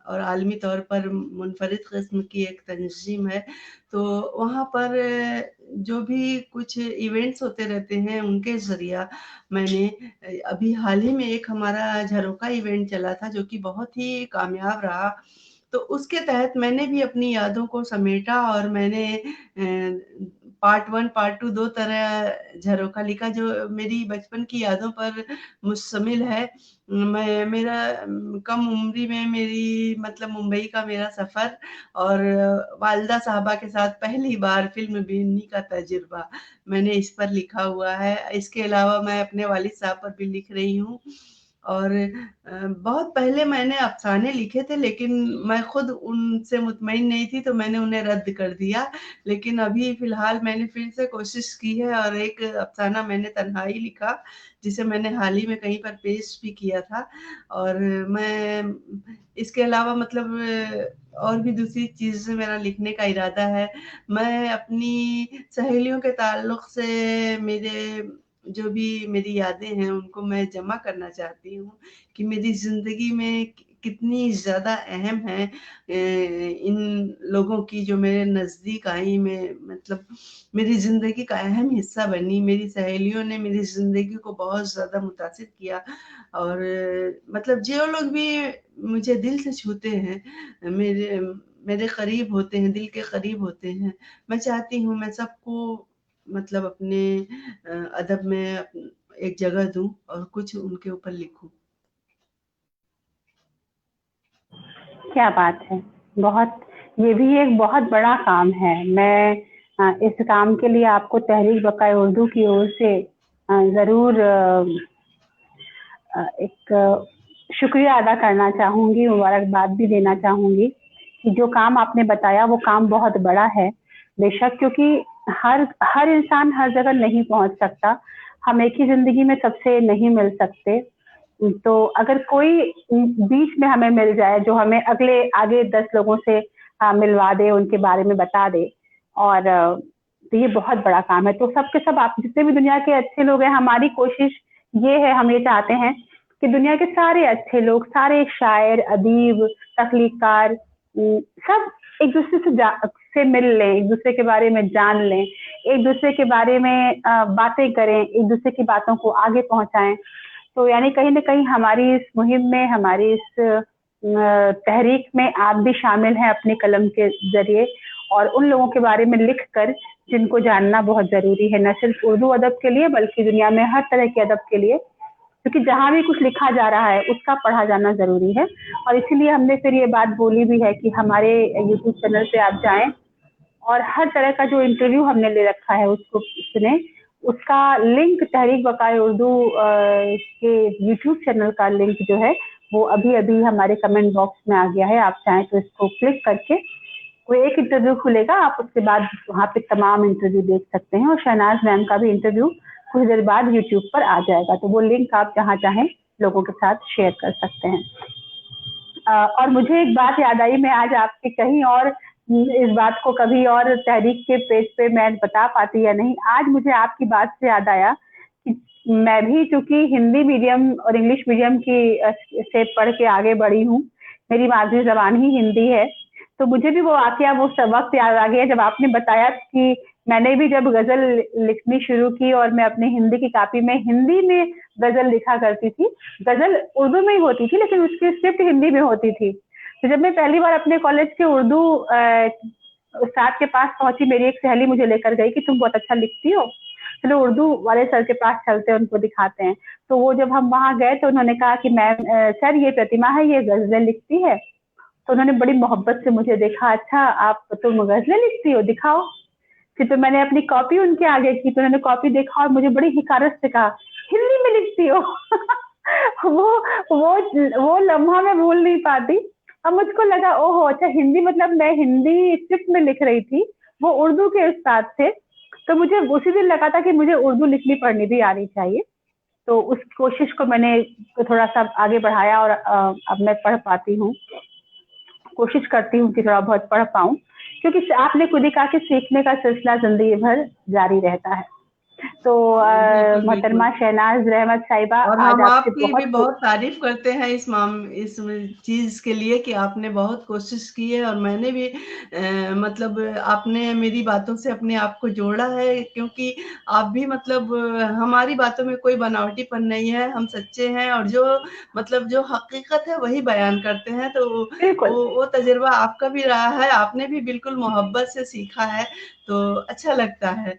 और आलमी तौर पर मुनफ़रिद क़िस्म की एक तंज़ीम है। तो वहाँ पर जो भी कुछ इवेंट्स होते रहते हैं, उनके ज़रिया मैंने अभी हाल ही में एक हमारा झरोखा इवेंट चला था, जो कि बहुत ही कामयाब रहा। तो उसके तहत मैंने भी अपनी यादों को समेटा और मैंने पार्ट 1 पार्ट 2 2 तरह झरोखा लिखा जो मेरी बचपन की यादों पर मुश्तमिल है। मैं मेरा कम उम्री में मेरी मतलब मुंबई का मेरा सफ़र और वालिदा साहबा के साथ पहली बार फ़िल्म बीननी का तजुर्बा मैंने इस पर लिखा हुआ है। इसके अलावा मैं अपने वालिद साहब पर भी लिख रही हूँ और बहुत पहले मैंने अफ़साने लिखे थे लेकिन मैं खुद उनसे मुतमईन नहीं थी तो मैंने उन्हें रद्द कर दिया। लेकिन अभी फ़िलहाल मैंने फिर से कोशिश की है और एक अफ़साना मैंने तन्हाई लिखा, जिसे मैंने हाल ही में कहीं पर पेश भी किया था और मैं इसके अलावा मतलब और भी दूसरी चीज़ें मेरा लिखने का इरादा है। मैं अपनी सहेलियों के ताल्लुक से मेरे जो भी मेरी यादें हैं उनको मैं जमा करना चाहती हूँ कि मेरी ज़िंदगी में कितनी ज़्यादा अहम है इन लोगों की जो मेरे नज़दीक आई में मतलब मेरी ज़िंदगी का अहम हिस्सा बनी। मेरी सहेलियों ने मेरी ज़िंदगी को बहुत ज़्यादा मुतासिर किया और मतलब जो लोग भी मुझे दिल से छूते हैं, मेरे मेरे करीब होते हैं, दिल के करीब होते हैं, मैं चाहती हूँ मैं सबको मतलब अपने अदब में एक जगह दूँ और कुछ उनके ऊपर लिखूँ। क्या बात है, बहुत, ये भी एक बहुत बड़ा काम है। मैं इस काम के लिए आपको तहरीक बकाए उर्दू की ओर से ज़रूर एक शुक्रिया अदा करना चाहूँगी, मुबारकबाद भी देना चाहूँगी कि जो काम आपने बताया वो काम बहुत बड़ा है बेशक, क्योंकि हर इंसान हर जगह नहीं पहुँच सकता। हम एक ही ज़िंदगी में सबसे नहीं मिल सकते। तो अगर कोई बीच में हमें मिल जाए जो हमें आगे 10 लोगों से मिलवा दे, उनके बारे में बता दे, और तो ये बहुत बड़ा काम है। तो सब के सब आप जितने भी दुनिया के अच्छे लोग हैं, हमारी कोशिश ये है, हम ये चाहते हैं कि दुनिया के सारे अच्छे लोग, सारे शायर, अदीब, तख्लीक़कार सब एक दूसरे से मिल लें, एक दूसरे के बारे में जान लें, एक दूसरे के बारे में बातें करें, एक दूसरे की बातों को आगे पहुंचाएं। तो यानी कहीं न कहीं हमारी इस मुहिम में, हमारी इस तहरीक में आप भी शामिल हैं अपने कलम के ज़रिए, और उन लोगों के बारे में लिख कर जिनको जानना बहुत ज़रूरी है, न सिर्फ उर्दू अदब के लिए बल्कि दुनिया में हर तरह के अदब के लिए, क्योंकि जहाँ भी कुछ लिखा जा रहा है उसका पढ़ा जाना ज़रूरी है। और इसीलिए हमने फिर ये बात बोली भी है कि हमारे यूट्यूब चैनल पे आप जाएँ और हर तरह का जो इंटरव्यू हमने ले रखा है उसको सुने। उसका लिंक तहरीक बकाए उर्दू के यूट्यूब चैनल का लिंक जो है वो अभी हमारे कमेंट बॉक्स में आ गया है। आप चाहें तो इसको क्लिक करके कोई एक इंटरव्यू खुलेगा, आप उसके बाद वहाँ पे तमाम इंटरव्यू देख सकते हैं, और शहनाज मैम का भी इंटरव्यू कुछ देर बाद यूट्यूब पर आ जाएगा। तो वो लिंक आप जहाँ चाहें लोगों के साथ शेयर कर सकते हैं। और मुझे एक बात याद आई, मैं आज आपके कहीं और इस बात को कभी और तहरीक के पेज पे मैं बता पाती या नहीं, आज मुझे आपकी बात से याद आया कि मैं भी चूंकि हिंदी मीडियम और इंग्लिश मीडियम की से पढ़ के आगे बढ़ी हूँ, मेरी मादरी जबान ही हिंदी है, तो मुझे भी वो वाकया वो वक्त याद आ गया जब आपने बताया कि मैंने भी जब गजल लिखनी शुरू की और मैं अपने हिंदी की कॉपी में हिंदी में गजल लिखा करती थी। गजल उर्दू में ही होती थी लेकिन उसकी स्क्रिप्ट हिंदी में होती थी। तो जब मैं पहली बार अपने कॉलेज के उर्दू उस्ताद के पास पहुंची, मेरी एक सहेली मुझे लेकर गई कि तुम बहुत अच्छा लिखती हो, चलो उर्दू वाले सर के पास चलते हैं, उनको दिखाते हैं। तो वो जब हम वहां गए तो उन्होंने कहा कि मैम सर ये प्रतिमा है, ये गजलें लिखती है। तो उन्होंने बड़ी मोहब्बत से मुझे देखा, अच्छा आप तुम गजलें लिखती हो, दिखाओ। फिर तो मैंने अपनी कॉपी उनके आगे की, तो उन्होंने कॉपी देखा और मुझे बड़ी हिकारत से कहा हिंदी में लिखती हो। वो लम्हा मैं भूल नहीं पाती। अब मुझको लगा ओहो अच्छा हिंदी, मतलब मैं हिंदी स्क्रिप्ट में लिख रही थी, वो उर्दू के उस्ताद थे। तो मुझे उसी दिन लगा था कि मुझे उर्दू लिखनी पढ़नी भी आनी चाहिए। तो उस कोशिश को मैंने थोड़ा सा आगे बढ़ाया और अब मैं पढ़ पाती हूँ, कोशिश करती हूँ कि थोड़ा बहुत पढ़ पाऊँ, क्योंकि आपने खुद ही कहा कि सीखने का सिलसिला जिंदगी भर जारी रहता है। तो बिल्कुल, मोहतरमा बिल्कुल। शहनाज रहमत साहिबा, और आज हम आपसे आपकी भी बहुत बहुत तारीफ़ करते हैं इस चीज़ के लिए कि आपने बहुत कोशिश की है और मैंने भी मतलब आपने मेरी बातों से अपने आप को जोड़ा है क्योंकि आप भी मतलब हमारी बातों में कोई बनावटीपन नहीं है, हम सच्चे हैं और जो मतलब जो हकीकत है वही बयान करते हैं, तो बिल्कुल। वो तजुर्बा आपका भी रहा है, आपने भी बिल्कुल मोहब्बत से सीखा है, तो अच्छा लगता है।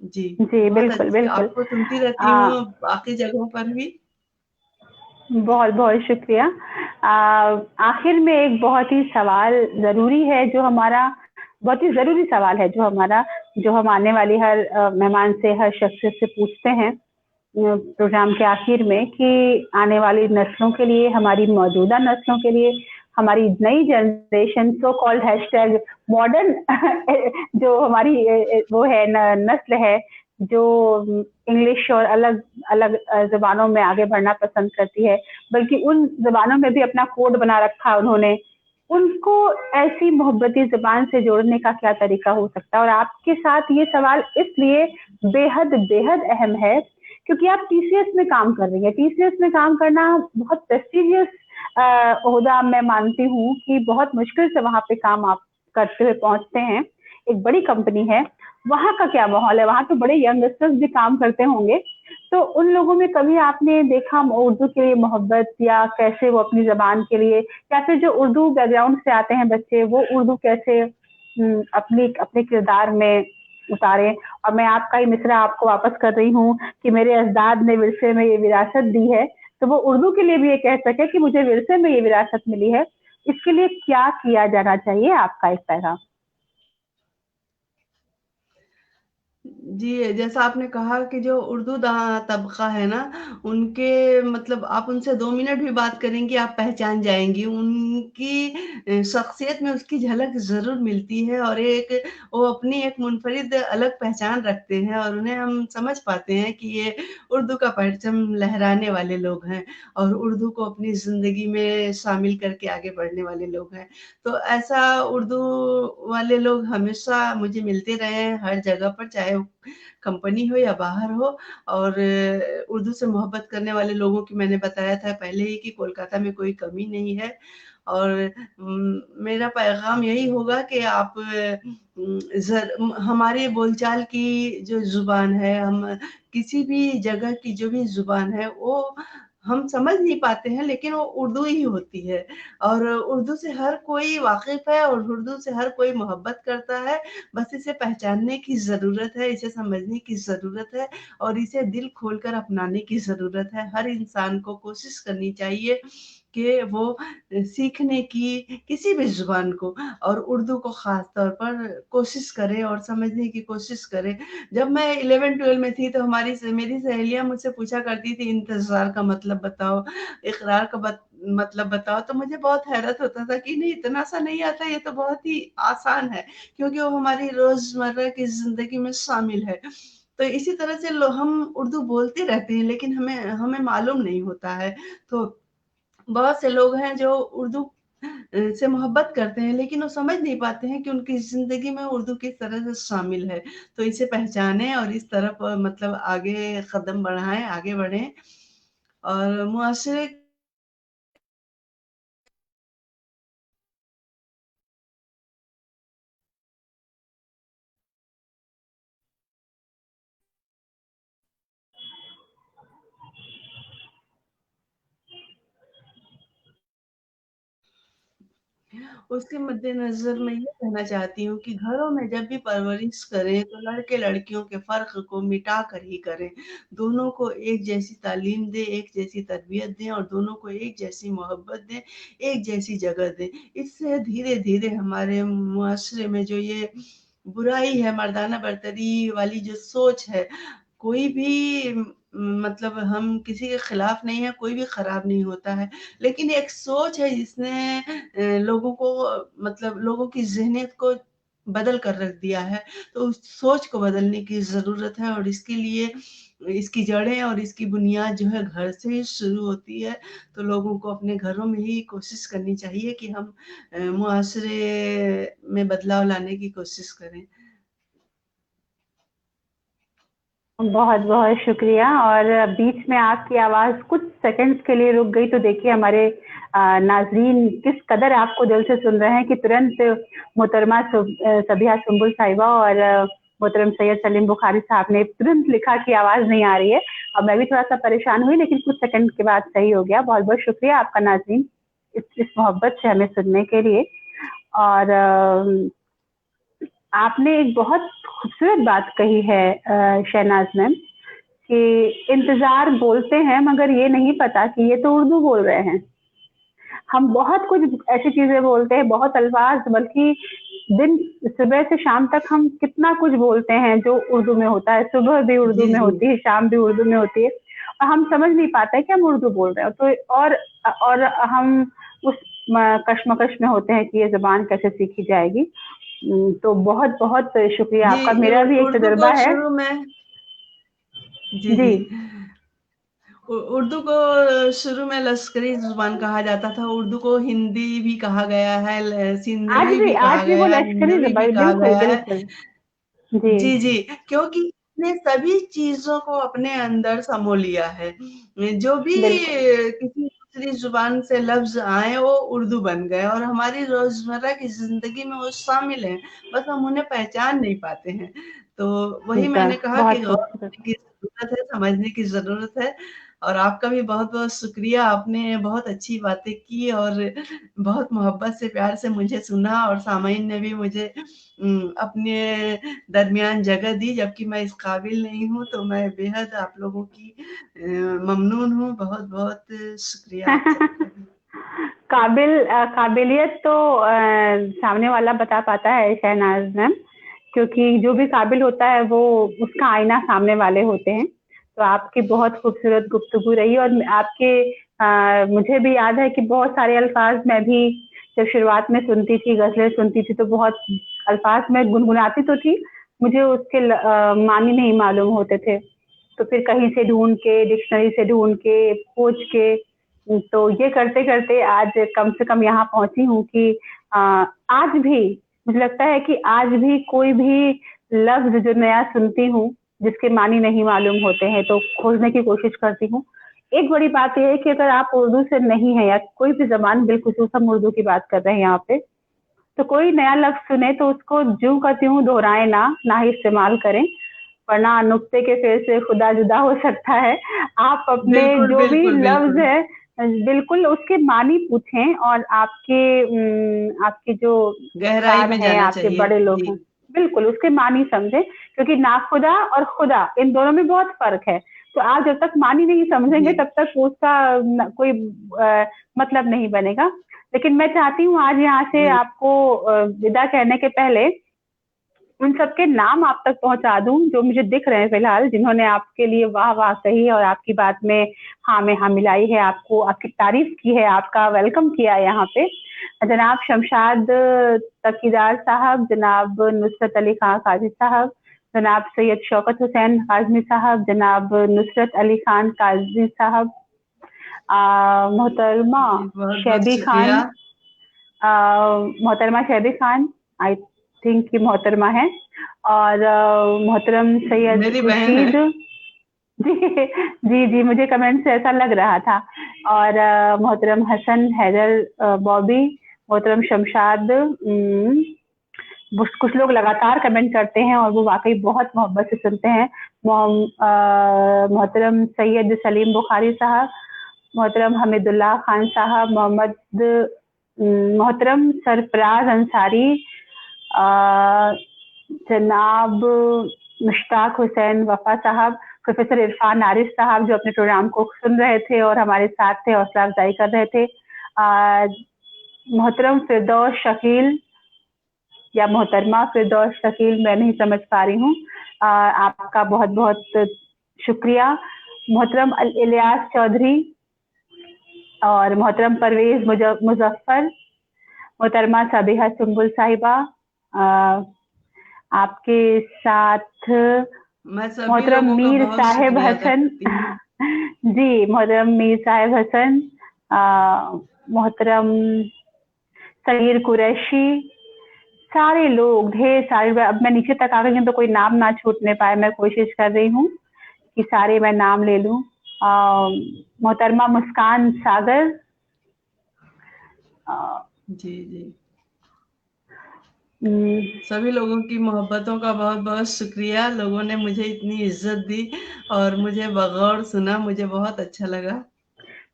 जी, जी, बहुत बिल्कुल, अच्छी बिल्कुल। आपको सुनती रहती आ, हूँ बाकी जगहों पर भी। बहुत बहुत शुक्रिया। आखिर में एक बहुत ही सवाल ज़रूरी है जो हमारा, बहुत ही ज़रूरी सवाल है जो हमारा, जो हम आने वाली हर मेहमान से, हर शख्स से पूछते हैं प्रोग्राम के आखिर में, कि आने वाली नस्लों के लिए, हमारी मौजूदा नस्लों के लिए, हमारी नई generation, so called hashtag modern जो हमारी वो है नस्ल है, जो इंग्लिश और अलग अलग ज़ुबानों में आगे बढ़ना पसंद करती है, बल्कि उन ज़ुबानों में भी अपना कोड बना रखा है उन्होंने, उनको ऐसी मोहब्बती ज़ुबान से जोड़ने का क्या तरीका हो सकता है? और आपके साथ ये सवाल इसलिए बेहद बेहद अहम है क्योंकि आप टीसीएस में काम कर रही हैं। टीसीएस में काम करना बहुत प्रेस्टिजियस ओहदा, मैं मानती हूँ कि बहुत मुश्किल से वहाँ पे काम आप करते हुए पहुँचते हैं। एक बड़ी कंपनी है, वहाँ का क्या माहौल है? वहाँ तो बड़े यंगस्टर्स भी काम करते होंगे, तो उन लोगों में कभी आपने देखा उर्दू के लिए मोहब्बत, या कैसे वो अपनी ज़बान के लिए, या फिर जो उर्दू बैकग्राउंड से आते हैं बच्चे, वो उर्दू कैसे अपनी अपने किरदार में उतारें? और मैं आपका ही मिसरा आपको वापस कर रही हूँ कि मेरे अजदाद ने विरसे में ये विरासत दी है, तो वो उर्दू के लिए भी ये कह सके कि मुझे विरसे में ये विरासत मिली है। इसके लिए क्या किया जाना चाहिए, आपका एक पैगाम? जी, जैसा आपने कहा कि जो उर्दू तबक़ा है ना, उनके मतलब आप उनसे 2 मिनट भी बात करेंगी, आप पहचान जाएँगी। उनकी शख़्सियत में उसकी झलक ज़रूर मिलती है और वो अपनी एक मुनफ़रिद अलग पहचान रखते हैं और उन्हें हम समझ पाते हैं कि ये उर्दू का परचम लहराने वाले लोग हैं और उर्दू को अपनी ज़िंदगी में शामिल करके आगे बढ़ने वाले लोग हैं। तो ऐसा उर्दू वाले लोग हमेशा मुझे मिलते रहे हैं हर जगह पर, चाहे वो कंपनी हो या बाहर हो और उर्दू से मोहब्बत करने वाले लोगों की मैंने बताया था पहले ही कि कोलकाता में कोई कमी नहीं है और मेरा पैगाम यही होगा कि आप हमारे बोलचाल की जो ज़ुबान है, हम किसी भी जगह की जो भी ज़ुबान है, वो हम समझ नहीं पाते हैं, लेकिन वो उर्दू ही होती है और उर्दू से हर कोई वाकिफ़ है और उर्दू से हर कोई मोहब्बत करता है। बस इसे पहचानने की ज़रूरत है, इसे समझने की ज़रूरत है और इसे दिल खोलकर अपनाने की ज़रूरत है। हर इंसान को कोशिश करनी चाहिए कि वो सीखने की किसी भी ज़ुबान को और उर्दू को ख़ास तौर पर कोशिश करे और समझने की कोशिश करे। जब मैं 11-12 में थी तो मेरी सहेलियाँ मुझसे पूछा करती थी इंतज़ार का मतलब बताओ, इक़रार का मतलब बताओ, तो मुझे बहुत हैरत होता था कि नहीं इतना सा नहीं आता, ये तो बहुत ही आसान है, क्योंकि वो हमारी रोज़मर्रा की ज़िंदगी में शामिल है। तो इसी तरह से हम उर्दू बोलते रहते हैं लेकिन हमें हमें मालूम नहीं होता है। तो बहुत से लोग हैं जो उर्दू से मोहब्बत करते हैं लेकिन वो समझ नहीं पाते हैं कि उनकी ज़िंदगी में उर्दू किस तरह से शामिल है। तो इसे पहचानें और इस तरफ मतलब आगे कदम बढ़ाएँ, आगे बढ़ें और मुआशरे उसके मद्देनज़र मैं ये कहना चाहती हूँ कि घरों में जब भी परवरिश करें, तो लड़के-लड़कियों के फ़र्क को मिटा कर ही करें। दोनों को एक जैसी तालीम दें, एक जैसी तरबियत दें और दोनों को एक जैसी मोहब्बत दें, एक जैसी जगह दें। इससे धीरे-धीरे हमारे मुआशरे में जो ये बुराई है, मर्दाना बरतरी वाली जो सोच है, कोई भी मतलब हम किसी के खिलाफ नहीं है, कोई भी खराब नहीं होता है। लेकिन एक सोच है जिसने लोगों को मतलब लोगों की ज़हनियत को बदल कर रख दिया है। तो उस सोच को बदलने की ज़रूरत है और इसके लिए इसकी जड़ें और इसकी बुनियाद जो है घर से ही शुरू होती है। तो लोगों को अपने घरों में ही कोशिश करनी चाहिए कि हम मुआशरे में बदलाव लाने की कोशिश करें। बहुत बहुत शुक्रिया। और बीच में आपकी आवाज़ कुछ सेकंड्स के लिए रुक गई, तो देखिए हमारे नाज़रीन किस कदर आपको दिल से सुन रहे हैं कि तुरंत मोहतरमा सबिहा सुंबुल साहिबा और मोहतरम सैयद सलीम बुखारी साहब ने तुरंत लिखा कि आवाज़ नहीं आ रही है। और मैं भी थोड़ा-सा परेशान हुई, लेकिन कुछ सेकंड के बाद सही हो गया। बहुत-बहुत शुक्रिया आपका नाज़रीन, इस मोहब्बत से हमें सुनने के लिए। और आपने एक बहुत खूबसूरत बात कही है शहनाज मैम, कि इंतजार बोलते हैं मगर ये नहीं पता कि ये तो उर्दू बोल रहे हैं। हम बहुत कुछ ऐसी चीजें बोलते हैं, बहुत अल्फाज, बल्कि दिन सुबह से शाम तक हम कितना कुछ बोलते हैं जो उर्दू में होता है। सुबह भी उर्दू जी में जी होती है, शाम भी उर्दू में होती है, और हम समझ नहीं पाते कि हम उर्दू बोल रहे हैं। तो और हम उस कश्मकश में होते हैं कि ये जबान कैसे सीखी जाएगी। तो बहुत बहुत शुक्रिया जी। आपका। मेरा भी एक उर्दू तजुर्बा को है। शुरू में, जी जी जी, उर्दू को शुरू में लश्करी जुबान कहा जाता था। उर्दू को हिंदी भी कहा गया है, सिंधवी भी आज कहा भी वो गया है, लश्करी हिंदवी भी जबान, कहा बिल्कुल गया है। बिल्कुल। जी जी जी, क्योंकि ने सभी चीजों को अपने अंदर समो लिया है। जो भी बिल्कुल। किसी दूसरी जुबान से लफ्ज आए वो उर्दू बन गए और हमारी रोजमर्रा की जिंदगी में वो शामिल हैं, बस हम उन्हें पहचान नहीं पाते हैं। तो वही मैंने कहा कि बहुत गौर खूबसूरत। करने की जरूरत है, समझने की जरूरत है। और आपका भी बहुत बहुत शुक्रिया, आपने बहुत अच्छी बातें की और बहुत मोहब्बत से प्यार से मुझे सुना, और सामईन ने भी मुझे अपने दरमियान जगह दी, जबकि मैं इस काबिल नहीं हूँ। तो मैं बेहद आप लोगों की ममनून हूँ। बहुत बहुत शुक्रिया आप सबका भी। काबिलियत तो सामने वाला बता पाता है शहनाज मैम, क्योंकि जो भी काबिल होता है वो उसका आईना सामने वाले होते हैं। तो आपकी बहुत खूबसूरत गुफ्तगू रही। और आपके मुझे भी याद है कि बहुत सारे अल्फाज मैं भी जब शुरुआत में सुनती थी, गज़लें सुनती थी, तो बहुत अल्फाज मैं गुनगुनाती तो थी, मुझे उसके मानी नहीं मालूम होते थे। तो फिर कहीं से ढूंढ के, डिक्शनरी से ढूंढ के, खोज के, तो ये करते करते आज कम से कम यहाँ पहुंची हूँ कि आज भी मुझे लगता है कि आज भी कोई भी लफ्ज जो नया सुनती हूँ जिसके मानी नहीं मालूम होते हैं, तो खोजने की कोशिश करती हूँ। एक बड़ी बात यह है कि अगर आप उर्दू से नहीं है, या कोई भी जबान, बिलखुसूस हम उर्दू की बात कर रहे हैं यहाँ पे, तो कोई नया लफ्ज सुने तो उसको ज्यों का त्यों दोहराए ना ही इस्तेमाल करें, वरना नुक्ते के फेर से खुदा जुदा हो सकता है। आप अपने बिल्कुल जो भी बिल्कुल लफ्ज बिल्कुल। है बिल्कुल उसके मानी पूछें, और आपके जो गहराई उस्ताद में हैं, जाना आपके चाहिए बड़े लोग जी। हैं, बिल्कुल उसके मानी समझें, क्योंकि नाखुदा और खुदा इन दोनों में बहुत फर्क है। तो आप जब तक मानी नहीं समझेंगे जी तब तक उसका कोई मतलब नहीं बनेगा। लेकिन मैं चाहती हूँ आज यहाँ से जी आपको विदा कहने के पहले उन सबके नाम आप तक पहुंचा दूं जो मुझे दिख रहे हैं फिलहाल, जिन्होंने आपके लिए वाह वाह कही और आपकी बात में हाँ में हाँ मिलाई है, आपको आपकी तारीफ की है, आपका वेलकम किया है यहाँ पे। जनाब शमशाद तकीदार साहब, जनाब नुसरत अली खान काजी साहब, जनाब सैयद शौकत हुसैन काजमी साहब, जनाब नुसरत अली खान काजी साहब, मोहतरमा जी, बहुत बहुत शैबी शुक्रिया। खान, मोहतरमा शैबी खान, आई थिंक ये मोहतरमा है, और मोहतरम सैयद मेरी बहन है। खुर्शीद। जी जी जी, मुझे कमेंट से ऐसा लग रहा था। और मोहतरम हसन हैदर बॉबी, मोहतरम शमशाद। कुछ लोग लगातार कमेंट करते हैं और वो वाकई बहुत मोहब्बत से सुनते हैं। मोहतरम सैयद सलीम बुखारी साहब, मोहतरम हमीदुल्लाह खान साहब, मोहतरम सरफराज अंसारी, जनाब मुश्ताक हुसैन वफा साहब, प्रोफेसर इरफान आरिफ साहब जो अपने प्रोग्राम को सुन रहे थे और हमारे साथ थे, हौसला अफजाई कर रहे थे, मोहतरम फिरदौस शकील या मोहतरमा फिरदौस शकील, मैं नहीं समझ पा रही हूँ, आपका बहुत बहुत शुक्रिया। मोहतरम इलियास चौधरी और मोहतरम परवेज मुजफ्फर, मोहतरमा सबिहा सुंबुल साहिबा, आपके साथ मैं सभी मोहतरम लोगों का मीर बहुत साहेब शुक्रिया अदा हसन। करती हूँ। जी मोहतरम मीर साहेब हसन, मोहतरम सगीर कुरैशी, सारे लोग ढेर सारे। अब मैं नीचे तक आ गई हूँ तो कोई नाम ना छूटने पाए, मैं कोशिश कर रही हूँ। कि सारे मैं नाम ले लूं, मोहतरमा मुस्कान सागर, जी जी, सभी लोगों की मोहब्बतों का बहुत बहुत शुक्रिया। लोगों ने मुझे इतनी इज्जत दी और मुझे बगौर सुना, मुझे बहुत अच्छा लगा।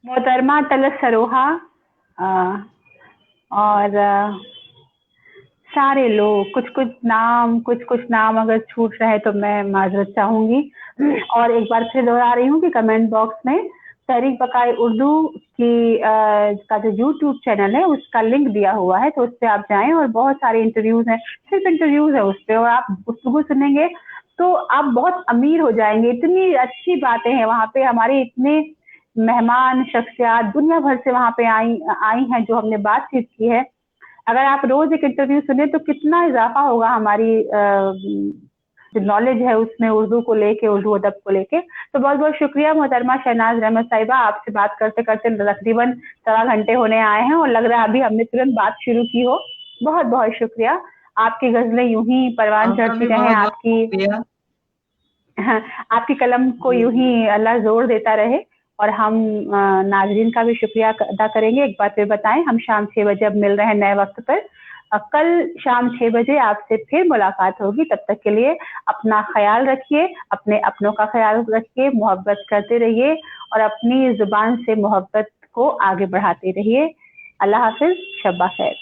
मोहतरमा तलत सरोहा, और सारे लोग, कुछ कुछ नाम अगर छूट रहे तो मैं माजरत चाहूंगी। और एक बार फिर दोहरा रही हूँ कि कमेंट बॉक्स में तहरीक बकाए उर्दू की का जो यूट्यूब चैनल है उसका लिंक दिया हुआ है, तो उस पर आप जाएं और बहुत सारे इंटरव्यूज हैं, सिर्फ इंटरव्यूज है उस पर, और आप गुफ्तगू सुनेंगे तो आप बहुत अमीर हो जाएंगे। इतनी अच्छी बातें हैं वहाँ पे, हमारे इतने मेहमान शख्सियात दुनिया भर से वहाँ पे आई हैं जो हमने बातचीत की है। अगर आप रोज एक इंटरव्यू सुने तो कितना इजाफा होगा हमारी जो नॉलेज है उसमें, उर्दू को लेके, उर्दू अदब को लेके। तो बहुत बहुत शुक्रिया मोहतरमा शहनाज रहमत साहिबा, आपसे बात करते करते तकरीबन 1.25 घंटे होने आए हैं और लग रहा है अभी हमने तुरंत बात शुरू की हो। बहुत बहुत शुक्रिया। आपकी गजलें यूं ही परवान आपका चढ़ती भी रहें, बहुत बहुत शुक्रिया। आपकी कलम को यूं ही अल्लाह जोर देता रहे। और हम नाजरीन का भी शुक्रिया अदा करेंगे। एक बात फिर बताएं, हम शाम 6 बजे अब मिल रहे हैं नए वक्त पर। कल शाम 6 बजे आपसे फिर मुलाकात होगी। तब तक के लिए अपना ख्याल रखिए, अपने अपनों का ख्याल रखिए, मोहब्बत करते रहिए और अपनी जुबान से मोहब्बत को आगे बढ़ाते रहिए। अल्लाह हाफिज, शब्बा खैर।